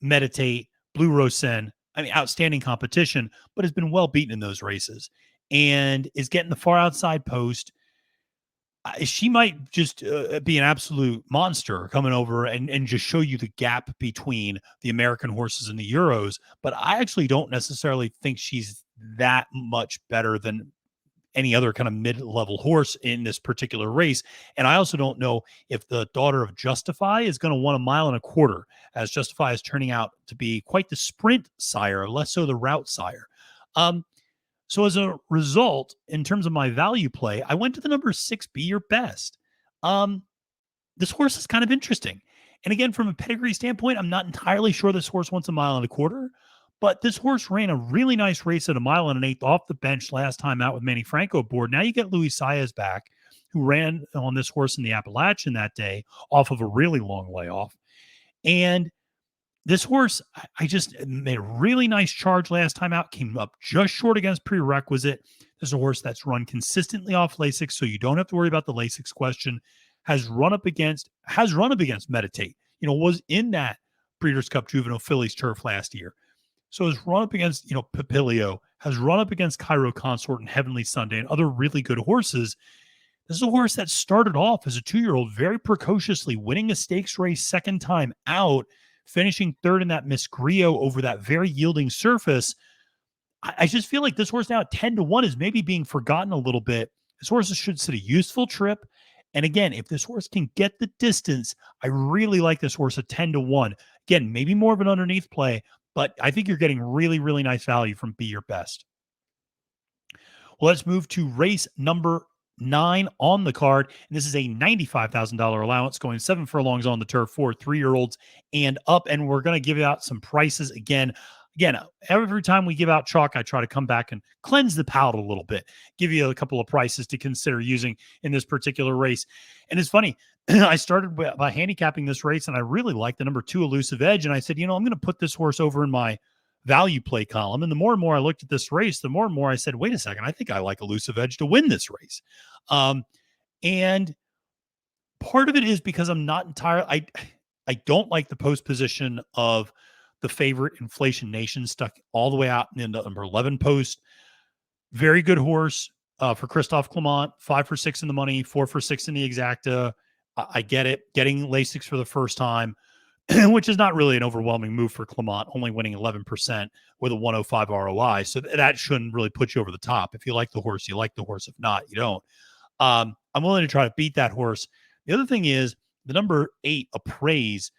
Meditate, Blue Rosen. I mean, outstanding competition, but has been well beaten in those races and is getting the far outside post. She might just be an absolute monster coming over and just show you the gap between the American horses and the Euros. But I actually don't necessarily think she's that much better than any other kind of mid-level horse in this particular race. And I also don't know if the daughter of Justify is going to want a mile and a quarter, as Justify is turning out to be quite the sprint sire, less so the route sire. So as a result, in terms of my value play, I went to the number 6, Be Your Best. This horse is kind of interesting. And again, from a pedigree standpoint, I'm not entirely sure this horse wants a mile and a quarter, but this horse ran a really nice race at a mile and an eighth off the bench last time out with Manny Franco aboard. Now you get Luis Saez back, who ran on this horse in the Appalachian that day off of a really long layoff. And this horse, I just made a really nice charge last time out, came up just short against prerequisite. This is a horse that's run consistently off Lasix, so you don't have to worry about the Lasix question. Has run up against Meditate, was in that Breeders' Cup Juvenile Fillies turf last year. So has run up against, Papilio, has run up against Cairo Consort and Heavenly Sunday and other really good horses. This is a horse that started off as a 2-year-old very precociously, winning a stakes race second time out, finishing third in that Miss Grio over that very yielding surface. I just feel like this horse now at 10-1 is maybe being forgotten a little bit. This horse should sit a useful trip. And again, if this horse can get the distance, I really like this horse at 10-1. Again, maybe more of an underneath play, but I think you're getting really, really nice value from Be Your Best. Well, let's move to race number 9 on the card. And this is a $95,000 allowance going 7 furlongs on the turf for 3-year-olds and up. And we're going to give out some prices again. Every time we give out chalk, I try to come back and cleanse the palate a little bit, give you a couple of prices to consider using in this particular race. And it's funny, I started by handicapping this race, and I really like the number 2 Elusive Edge. And I said, I'm going to put this horse over in my value play column. And the more and more I looked at this race, the more and more I said, wait a second, I think I like Elusive Edge to win this race. And part of it is because I'm not entirely, I don't like the post position of the favorite Inflation Nation stuck all the way out in the number 11 post. Very good horse for Christophe Clement, 5 for 6 in the money, 4 for 6 in the exacta. I get it. Getting Lasix for the first time, which is not really an overwhelming move for Clement, only winning 11% with a 105 ROI. So that shouldn't really put you over the top. If you like the horse, you like the horse. If not, you don't. I'm willing to try to beat that horse. The other thing is the number 8, Appraise,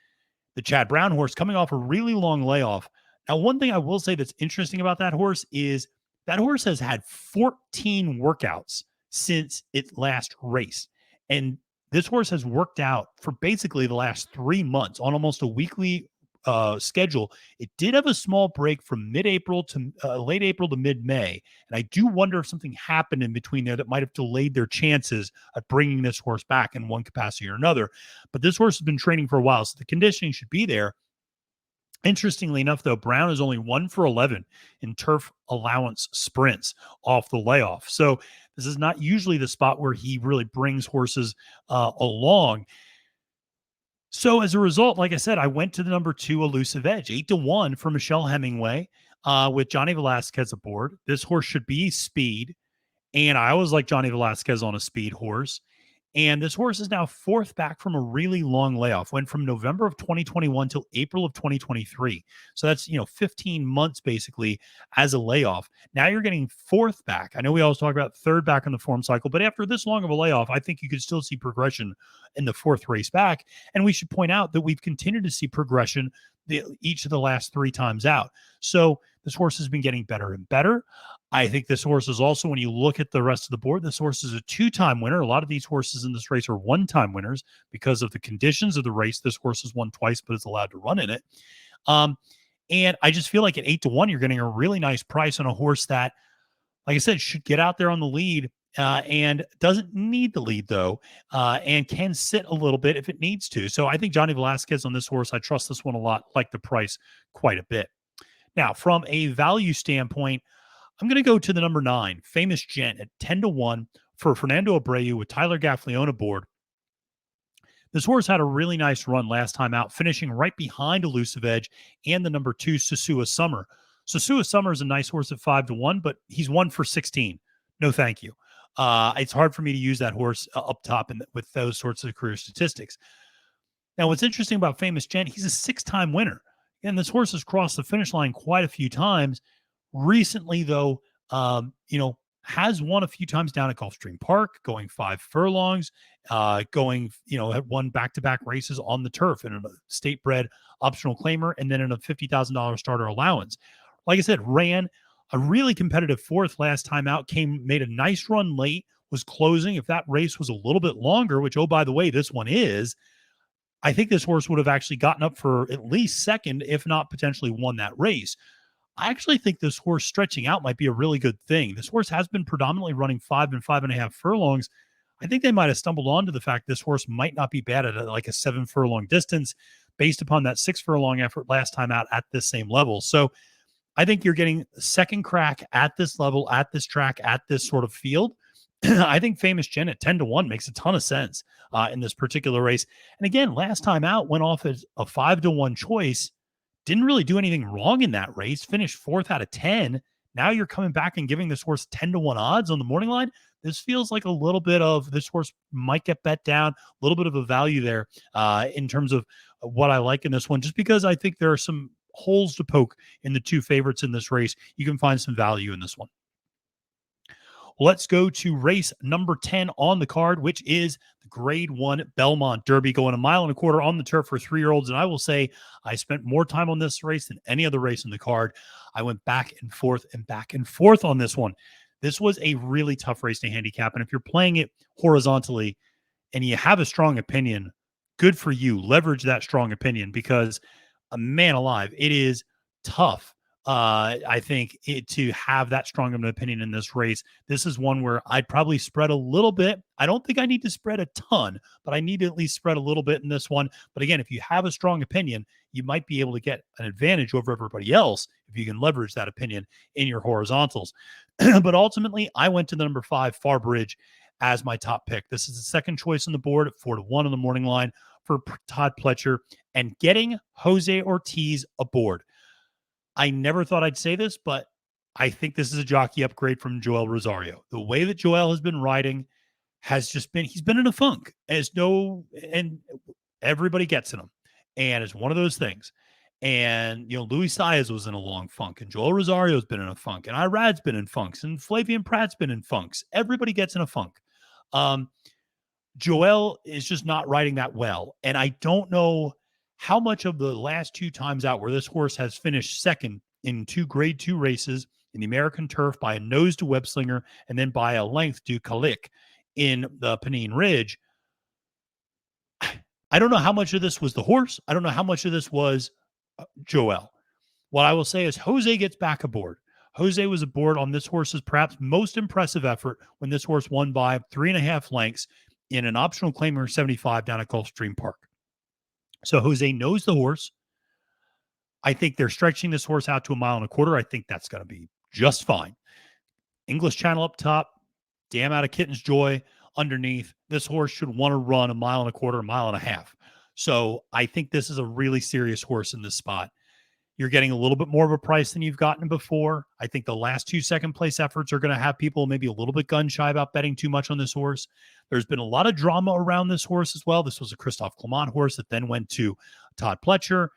the Chad Brown horse, coming off a really long layoff. Now, one thing I will say that's interesting about that horse is that horse has had 14 workouts since it last raced. And this horse has worked out for basically the last 3 months on almost a weekly schedule. It did have a small break from mid-April to late April to mid-May. And I do wonder if something happened in between there that might have delayed their chances of bringing this horse back in one capacity or another. But this horse has been training for a while, so the conditioning should be there. Interestingly enough, though, Brown is only 1 for 11 in turf allowance sprints off the layoff. So this is not usually the spot where he really brings horses along. So as a result, like I said, I went to the number 2 Elusive Edge, 8-1 for Michelle Hemingway with Johnny Velasquez aboard. This horse should be speed. And I always like Johnny Velasquez on a speed horse. And this horse is now 4th back from a really long layoff. Went from November of 2021 till April of 2023. So that's, 15 months basically as a layoff. Now you're getting 4th back. I know we always talk about 3rd back in the form cycle, but after this long of a layoff, I think you could still see progression in the 4th race back. And we should point out that we've continued to see progression each of the last 3 times out. So this horse has been getting better and better. I think this horse is also, when you look at the rest of the board, this horse is a 2-time winner. A lot of these horses in this race are 1-time winners because of the conditions of the race. This horse has won twice, but is allowed to run in it. And I just feel like at 8-1, you're getting a really nice price on a horse that, like I said, should get out there on the lead and doesn't need the lead, though, and can sit a little bit if it needs to. So I think Johnny Velasquez on this horse, I trust this one a lot, like the price quite a bit. Now, from a value standpoint, I'm going to go to the number 9, Famous Gent, at 10-1 for Fernando Abreu with Tyler Gaffleone aboard. This horse had a really nice run last time out, finishing right behind Elusive Edge and the number 2, Sosua Summer. Sosua Summer is a nice horse at 5-1, but he's 1 for 16. No, thank you. It's hard for me to use that horse up top with those sorts of career statistics. Now, what's interesting about Famous Gent, he's a 6-time winner. And this horse has crossed the finish line quite a few times. Recently, though, has won a few times down at Gulfstream Park, going 5 furlongs, going, had won back-to-back races on the turf in a state bred optional claimer and then in a $50,000 starter allowance. Like I said, ran a really competitive fourth last time out, made a nice run late, was closing. If that race was a little bit longer, which, oh, by the way, this one is, I think this horse would have actually gotten up for at least second, if not potentially won that race. I actually think this horse stretching out might be a really good thing. This horse has been predominantly running 5 and 5.5 furlongs. I think they might have stumbled onto the fact this horse might not be bad at like a 7 furlong distance based upon that 6 furlong effort last time out at this same level. So I think you're getting a second crack at this level, at this track, at this sort of field. I think Famous Jen at 10-1 makes a ton of sense in this particular race. And again, last time out went off as a 5-1 choice. Didn't really do anything wrong in that race. Finished fourth out of 10. Now you're coming back and giving this horse 10-1 odds on the morning line. This feels like a little bit of this horse might get bet down, a little bit of a value there in terms of what I like in this one, just because I think there are some holes to poke in the two favorites in this race. You can find some value in this one. Let's go to race number 10 on the card, which is the Grade 1 Belmont Derby, going 1.25 miles on the turf for 3-year-olds. And I will say I spent more time on this race than any other race in the card. I went back and forth on this one. This was a really tough race to handicap. And if you're playing it horizontally and you have a strong opinion, good for you. Leverage that strong opinion because, man alive, it is tough. I think to have that strong of an opinion in this race. This is one where I'd probably spread a little bit. I don't think I need to spread a ton, but I need to at least spread a little bit in this one. But again, if you have a strong opinion, you might be able to get an advantage over everybody else if you can leverage that opinion in your horizontals. But ultimately, I went to the number 5 Farbridge as my top pick. This is the second choice on the board at 4-1 on the morning line for Todd Pletcher and getting Jose Ortiz aboard. I never thought I'd say this, but I think this is a jockey upgrade from Joel Rosario. The way that Joel has been riding has just been, he's been in a funk. And everybody gets in him. And it's one of those things. And, Luis Saez was in a long funk, and Joel Rosario's been in a funk, and Irad's been in funks, and Flavian Pratt's been in funks. Everybody gets in a funk. Joel is just not riding that well. And I don't know how much of the last 2 times out where this horse has finished second in 2 grade 2 races in the American turf by a nose to Webslinger and then by a length to Kalik in the Pennine Ridge. I don't know how much of this was the horse. I don't know how much of this was Joel. What I will say is Jose gets back aboard. Jose was aboard on this horse's perhaps most impressive effort when this horse won by 3.5 lengths in an optional claimer 75 down at Gulfstream Park. So Jose knows the horse. I think they're stretching this horse out to 1.25 miles. I think that's going to be just fine. English Channel up top, Dam Out of Kitten's Joy underneath. This horse should want to run 1.25 miles, 1.5 miles. So I think this is a really serious horse in this spot. You're getting a little bit more of a price than you've gotten before. I think the last 2 second place efforts are going to have people maybe a little bit gun shy about betting too much on this horse. There's been a lot of drama around this horse as well. This was a Christophe Clement horse that then went to Todd Pletcher.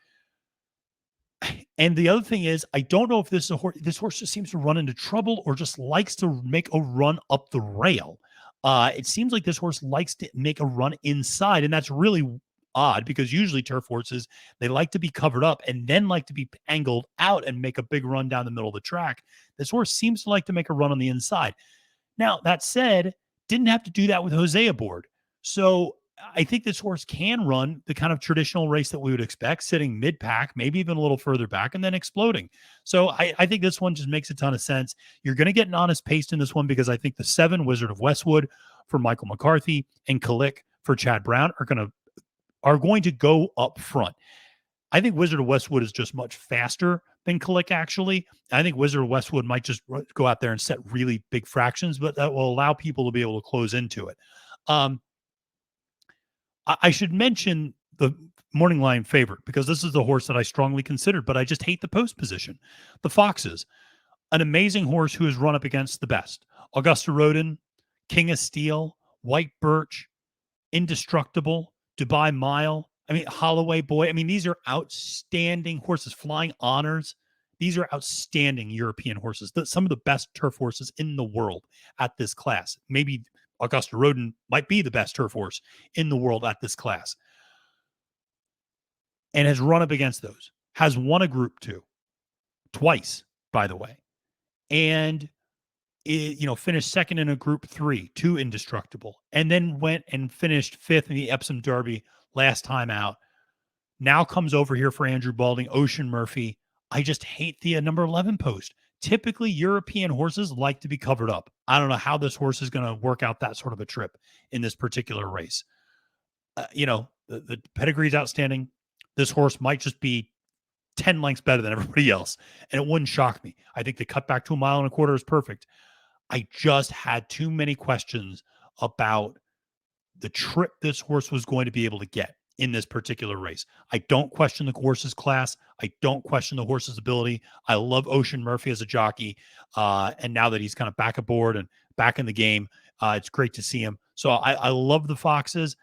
And the other thing is, I don't know if this is a horse. This horse just seems to run into trouble or just likes to make a run up the rail. It seems like this horse likes to make a run inside, and that's really odd because usually turf horses, they like to be covered up and then like to be angled out and make a big run down the middle of the track. This horse seems to like to make a run on the inside. Now, that said, didn't have to do that with Jose aboard. So I think this horse can run the kind of traditional race that we would expect, sitting mid-pack, maybe even a little further back, and then exploding. So I think this one just makes a ton of sense. You're going to get an honest pace in this one because I think the 7 Wizard of Westwood for Michael McCarthy and Kalik for Chad Brown are going to go up front. I think Wizard of Westwood is just much faster than Kalik, actually. I think Wizard of Westwood might just go out there and set really big fractions, but that will allow people to be able to close into it. I should mention the morning line favorite because this is the horse that I strongly considered, but I just hate the post position. The Foxes, an amazing horse who has run up against the best. Augusta Rodin, King of Steel, White Birch, Indestructible, Dubai Mile. Holloway Boy. These are outstanding horses. Flying Honors. These are outstanding European horses, some of the best turf horses in the world at this class. Maybe Augusta Rodin might be the best turf horse in the world at this class, and has run up against those. Has won a Group 2 twice, by the way, and finished second in a Group 3, 2 indestructible, and then went and finished fifth in the Epsom Derby last time out. Now comes over here for Andrew Balding, Ocean Murphy. I just hate the number 11 post. Typically, European horses like to be covered up. I don't know how this horse is going to work out that sort of a trip in this particular race. The pedigree is outstanding. This horse might just be 10 lengths better than everybody else, and it wouldn't shock me. I think the cut back to 1.25 miles is perfect. I just had too many questions about the trip this horse was going to be able to get in this particular race. I don't question the horse's class. I don't question the horse's ability. I love Ocean Murphy as a jockey. And now that he's kind of back aboard and back in the game, it's great to see him. So I love the Foxes.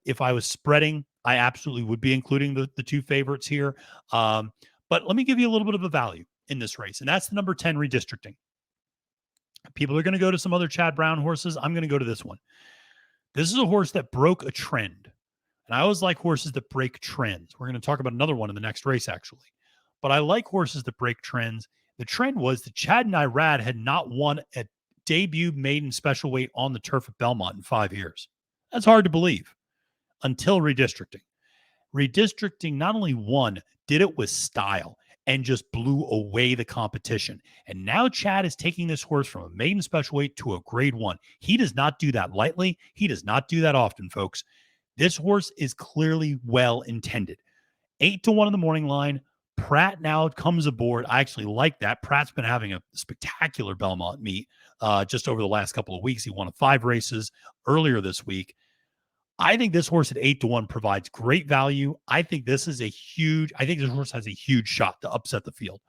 If I was spreading, I absolutely would be including the two favorites here. But let me give you a little bit of a value in this race, and that's the number 10 redistricting. People are going to go to some other Chad Brown horses. I'm going to go to this one. This is a horse that broke a trend. And I always like horses that break trends. We're going to talk about another one in the next race, actually. But I like horses that break trends. The trend was that Chad and Irad had not won a debut maiden special weight on the turf at Belmont in 5 years. That's hard to believe until redistricting. Redistricting not only won, did it with style and just blew away the competition. And now Chad is taking this horse from a maiden special weight to a grade 1. He does not do that lightly. He does not do that often, folks. This horse is clearly well intended. 8-1 in the morning line. Pratt now comes aboard. I actually like that. Pratt's been having a spectacular Belmont meet just over the last couple of weeks. He won 5 races earlier this week. I think this horse at 8-1 provides great value. I think this horse has a huge shot to upset the field.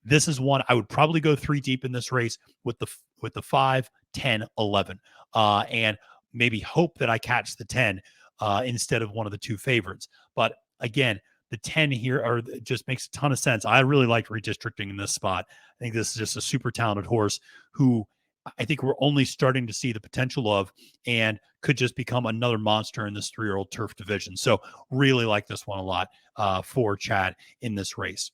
This is one I would probably go 3 deep in this race with the 5, 10, 11, and maybe hope that I catch the 10 instead of one of the 2 favorites. But again, the 10 here just makes a ton of sense. I really like redistricting in this spot. I think this is just a super talented horse who I think we're only starting to see the potential of and could just become another monster in this 3-year-old turf division. So really like this one a lot for Chad in this race.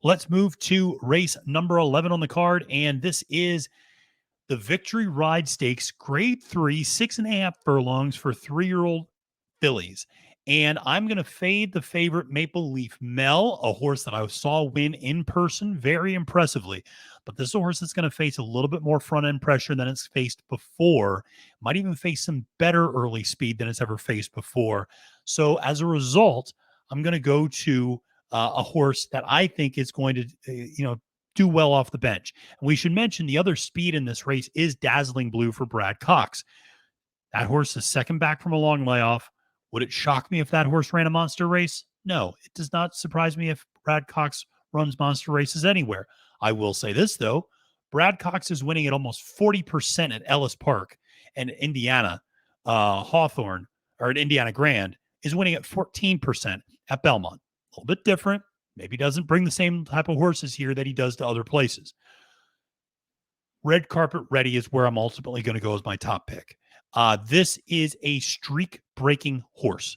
Let's move to race number 11 on the card. And this is the Victory Ride Stakes, grade 3, 6.5 furlongs for 3-year-old fillies. And I'm going to fade the favorite Maple Leaf Mel, a horse that I saw win in person very impressively. But this is a horse that's going to face a little bit more front-end pressure than it's faced before. Might even face some better early speed than it's ever faced before. So as a result, I'm going to go to a horse that I think is going to, do well off the bench. And we should mention the other speed in this race is Dazzling Blue for Brad Cox. That horse is second back from a long layoff. Would it shock me if that horse ran a monster race? No, it does not surprise me if Brad Cox runs monster races anywhere. I will say this, though. Brad Cox is winning at almost 40% at Ellis Park, and Indiana Hawthorne, or at Indiana Grand, is winning at 14% at Belmont. A little bit different. Maybe doesn't bring the same type of horses here that he does to other places. Red Carpet Ready is where I'm ultimately going to go as my top pick. This is a streak-breaking horse.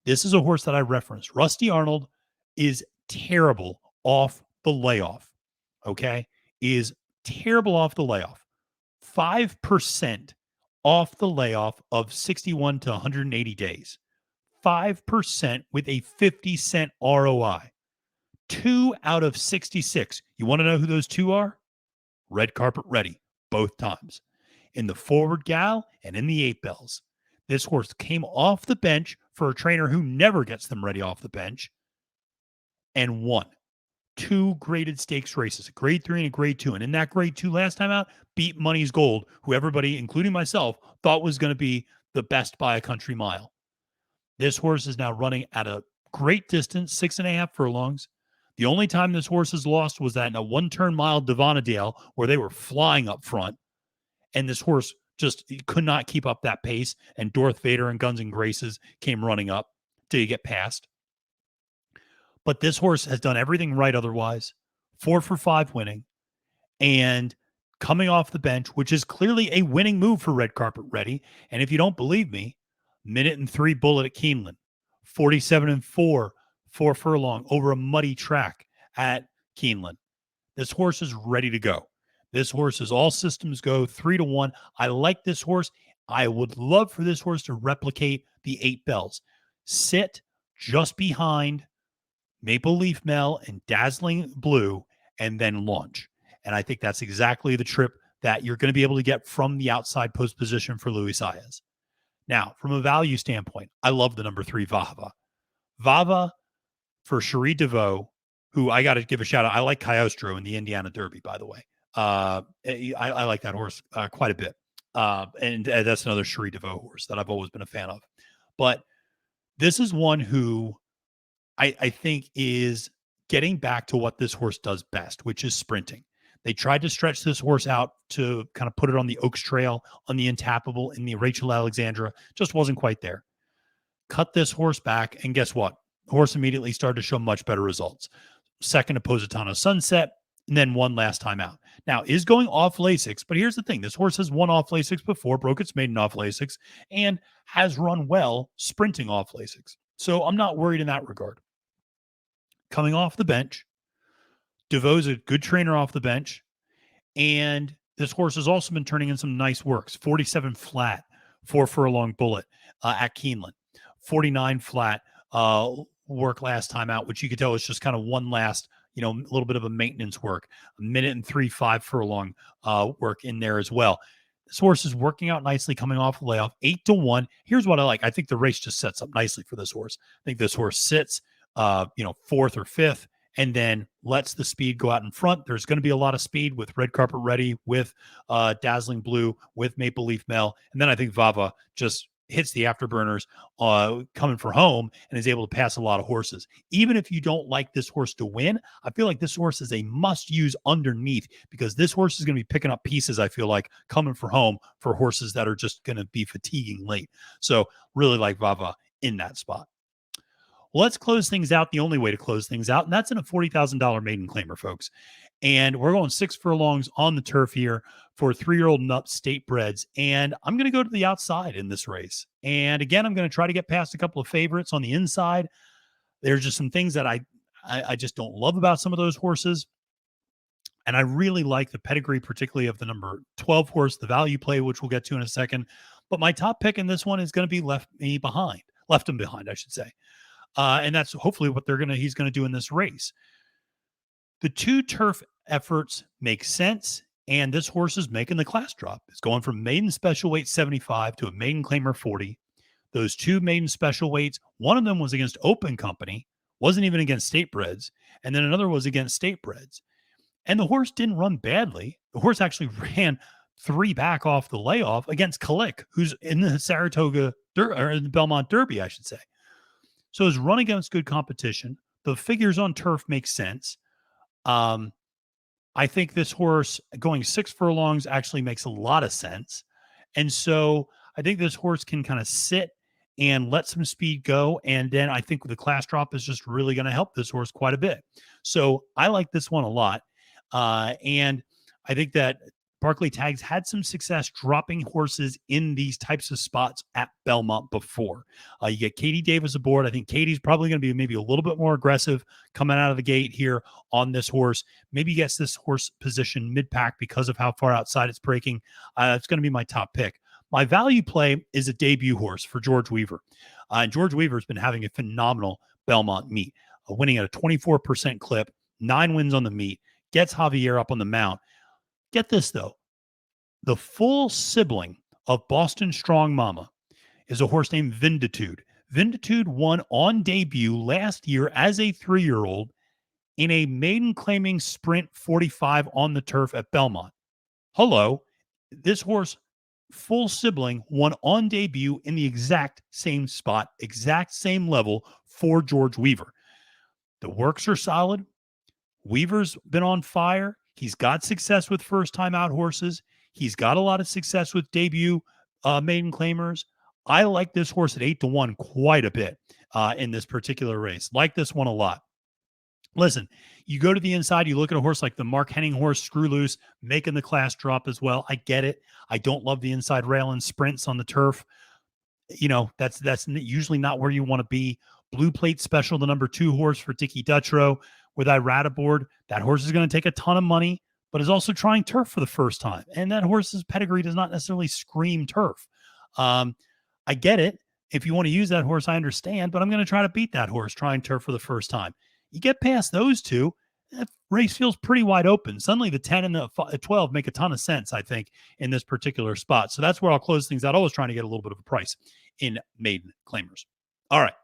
This is a horse that I referenced. Rusty Arnold is terrible off the layoff, okay? Is terrible off the layoff. 5% off the layoff of 61 to 180 days. 5% with a 50-cent ROI. 2 out of 66. You want to know who those 2 are? Red Carpet Ready, both times. In the Forward Gal and in the 8 Bells. This horse came off the bench for a trainer who never gets them ready off the bench and won 2 graded stakes races, a grade 3 and a grade 2. And in that grade 2 last time out, beat Money's Gold, who everybody, including myself, thought was going to be the best by a country mile. This horse is now running at a great distance, 6.5 furlongs. The only time this horse has lost was that in a 1-turn mile Devonadale where they were flying up front. And this horse just could not keep up that pace. And Darth Vader and Guns and Graces came running up till you get past. But this horse has done everything right otherwise. 4 for 5 winning and coming off the bench, which is clearly a winning move for Red Carpet Ready. And if you don't believe me, minute and 3 bullet at Keeneland, 47-4, 4 furlong over a muddy track at Keeneland. This horse is ready to go. This horse is all systems go, 3-1. I like this horse. I would love for this horse to replicate the 8 bells. Sit just behind Maple Leaf Mel and Dazzling Blue and then launch. And I think that's exactly the trip that you're going to be able to get from the outside post position for Luis Saez. Now, from a value standpoint, I love the number 3 Vava. Vava for Cherie DeVoe, who I got to give a shout out. I like Cagliostro in the Indiana Derby, by the way. I like that horse quite a bit. And that's another Cherie DeVoe horse that I've always been a fan of. But this is one who I think is getting back to what this horse does best, which is sprinting. They tried to stretch this horse out to kind of put it on the Oaks Trail, on the Intappable, in the Rachel Alexandra. Just wasn't quite there. Cut this horse back, and guess what? The horse immediately started to show much better results. Second to Positano Sunset, and then one last time out. Now, is going off Lasix, but here's the thing. This horse has won off Lasix before, broke its maiden off Lasix, and has run well sprinting off Lasix. So I'm not worried in that regard. Coming off the bench, DeVoe's a good trainer off the bench, and this horse has also been turning in some nice works. 47 flat, 4 furlong bullet at Keeneland. 49 flat work last time out, which you could tell was just kind of one last, a little bit of a maintenance work. A minute and 3 5 furlong work in there as well. This horse is working out nicely coming off the layoff. 8-1. Here's what I like. I think the race just sets up nicely for this horse. I think this horse sits, 4th or 5th, and then lets the speed go out in front. There's going to be a lot of speed with Red Carpet Ready, with Dazzling Blue, with Maple Leaf Mel. And then I think Vava just hits the afterburners coming for home and is able to pass a lot of horses. Even if you don't like this horse to win, I feel like this horse is a must-use underneath, because this horse is going to be picking up pieces, I feel like, coming for home for horses that are just going to be fatiguing late. So really like Vava in that spot. Well, let's close things out the only way to close things out, and that's in a $40,000 maiden claimer, folks. And we're going 6 furlongs on the turf here for 3-year-old and up state breds. And I'm going to go to the outside in this race. And again, I'm going to try to get past a couple of favorites on the inside. There's just some things that I just don't love about some of those horses. And I really like the pedigree, particularly of the number 12 horse, the value play, which we'll get to in a second. But my top pick in this one is going to be left him behind, I should say. And that's hopefully what he's going to do in this race. The 2 turf efforts make sense, and this horse is making the class drop. It's going from maiden special weight 75 to a maiden claimer 40. Those 2 maiden special weights, one of them was against Open Company, wasn't even against state breds, and then another was against state breds. And the horse didn't run badly. The horse actually ran 3 back off the layoff against Kalik, who's in the Saratoga or in the Belmont Derby, I should say. So his run against good competition. The figures on turf make sense. I think this horse going 6 furlongs actually makes a lot of sense. And so I think this horse can kind of sit and let some speed go. And then I think the class drop is just really going to help this horse quite a bit. So I like this one a lot. And I think that Barclay Tags had some success dropping horses in these types of spots at Belmont before. You get Katie Davis aboard. I think Katie's probably going to be maybe a little bit more aggressive coming out of the gate here on this horse. Maybe gets this horse position mid-pack because of how far outside it's breaking. It's going to be my top pick. My value play is a debut horse for George Weaver. And George Weaver has been having a phenomenal Belmont meet, winning at a 24% clip, 9 wins on the meet, gets Javier up on the mount. Get this, though. The full sibling of Boston Strong Mama is a horse named Vinditude. Vinditude won on debut last year as a 3-year-old in a maiden claiming sprint 45 on the turf at Belmont. Hello. This horse, full sibling, won on debut in the exact same spot, exact same level for George Weaver. The works are solid. Weaver's been on fire. He's got success with first-time out horses. He's got a lot of success with debut maiden claimers. I like this horse at 8-1 quite a bit in this particular race. Like this one a lot. Listen, you go to the inside, you look at a horse like the Mark Henning horse, Screw Loose, making the class drop as well. I get it. I don't love the inside rail and sprints on the turf. That's usually not where you want to be. Blue Plate Special, the number 2 horse for Dicky Dutrow with Irad aboard. That horse is going to take a ton of money, but is also trying turf for the first time. And that horse's pedigree does not necessarily scream turf. I get it. If you want to use that horse, I understand, but I'm going to try to beat that horse trying turf for the first time. You get past those two, that race feels pretty wide open. Suddenly the 10 and the 12 make a ton of sense, I think, in this particular spot. So that's where I'll close things out. Always trying to get a little bit of a price in maiden claimers. All right.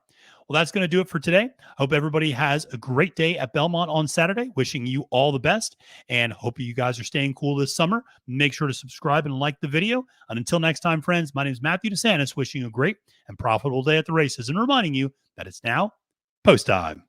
Well, that's going to do it for today. Hope everybody has a great day at Belmont on Saturday. Wishing you all the best and hope you guys are staying cool this summer. Make sure to subscribe and like the video. And until next time, friends, my name is Matthew DeSantis, wishing you a great and profitable day at the races and reminding you that it's now post time.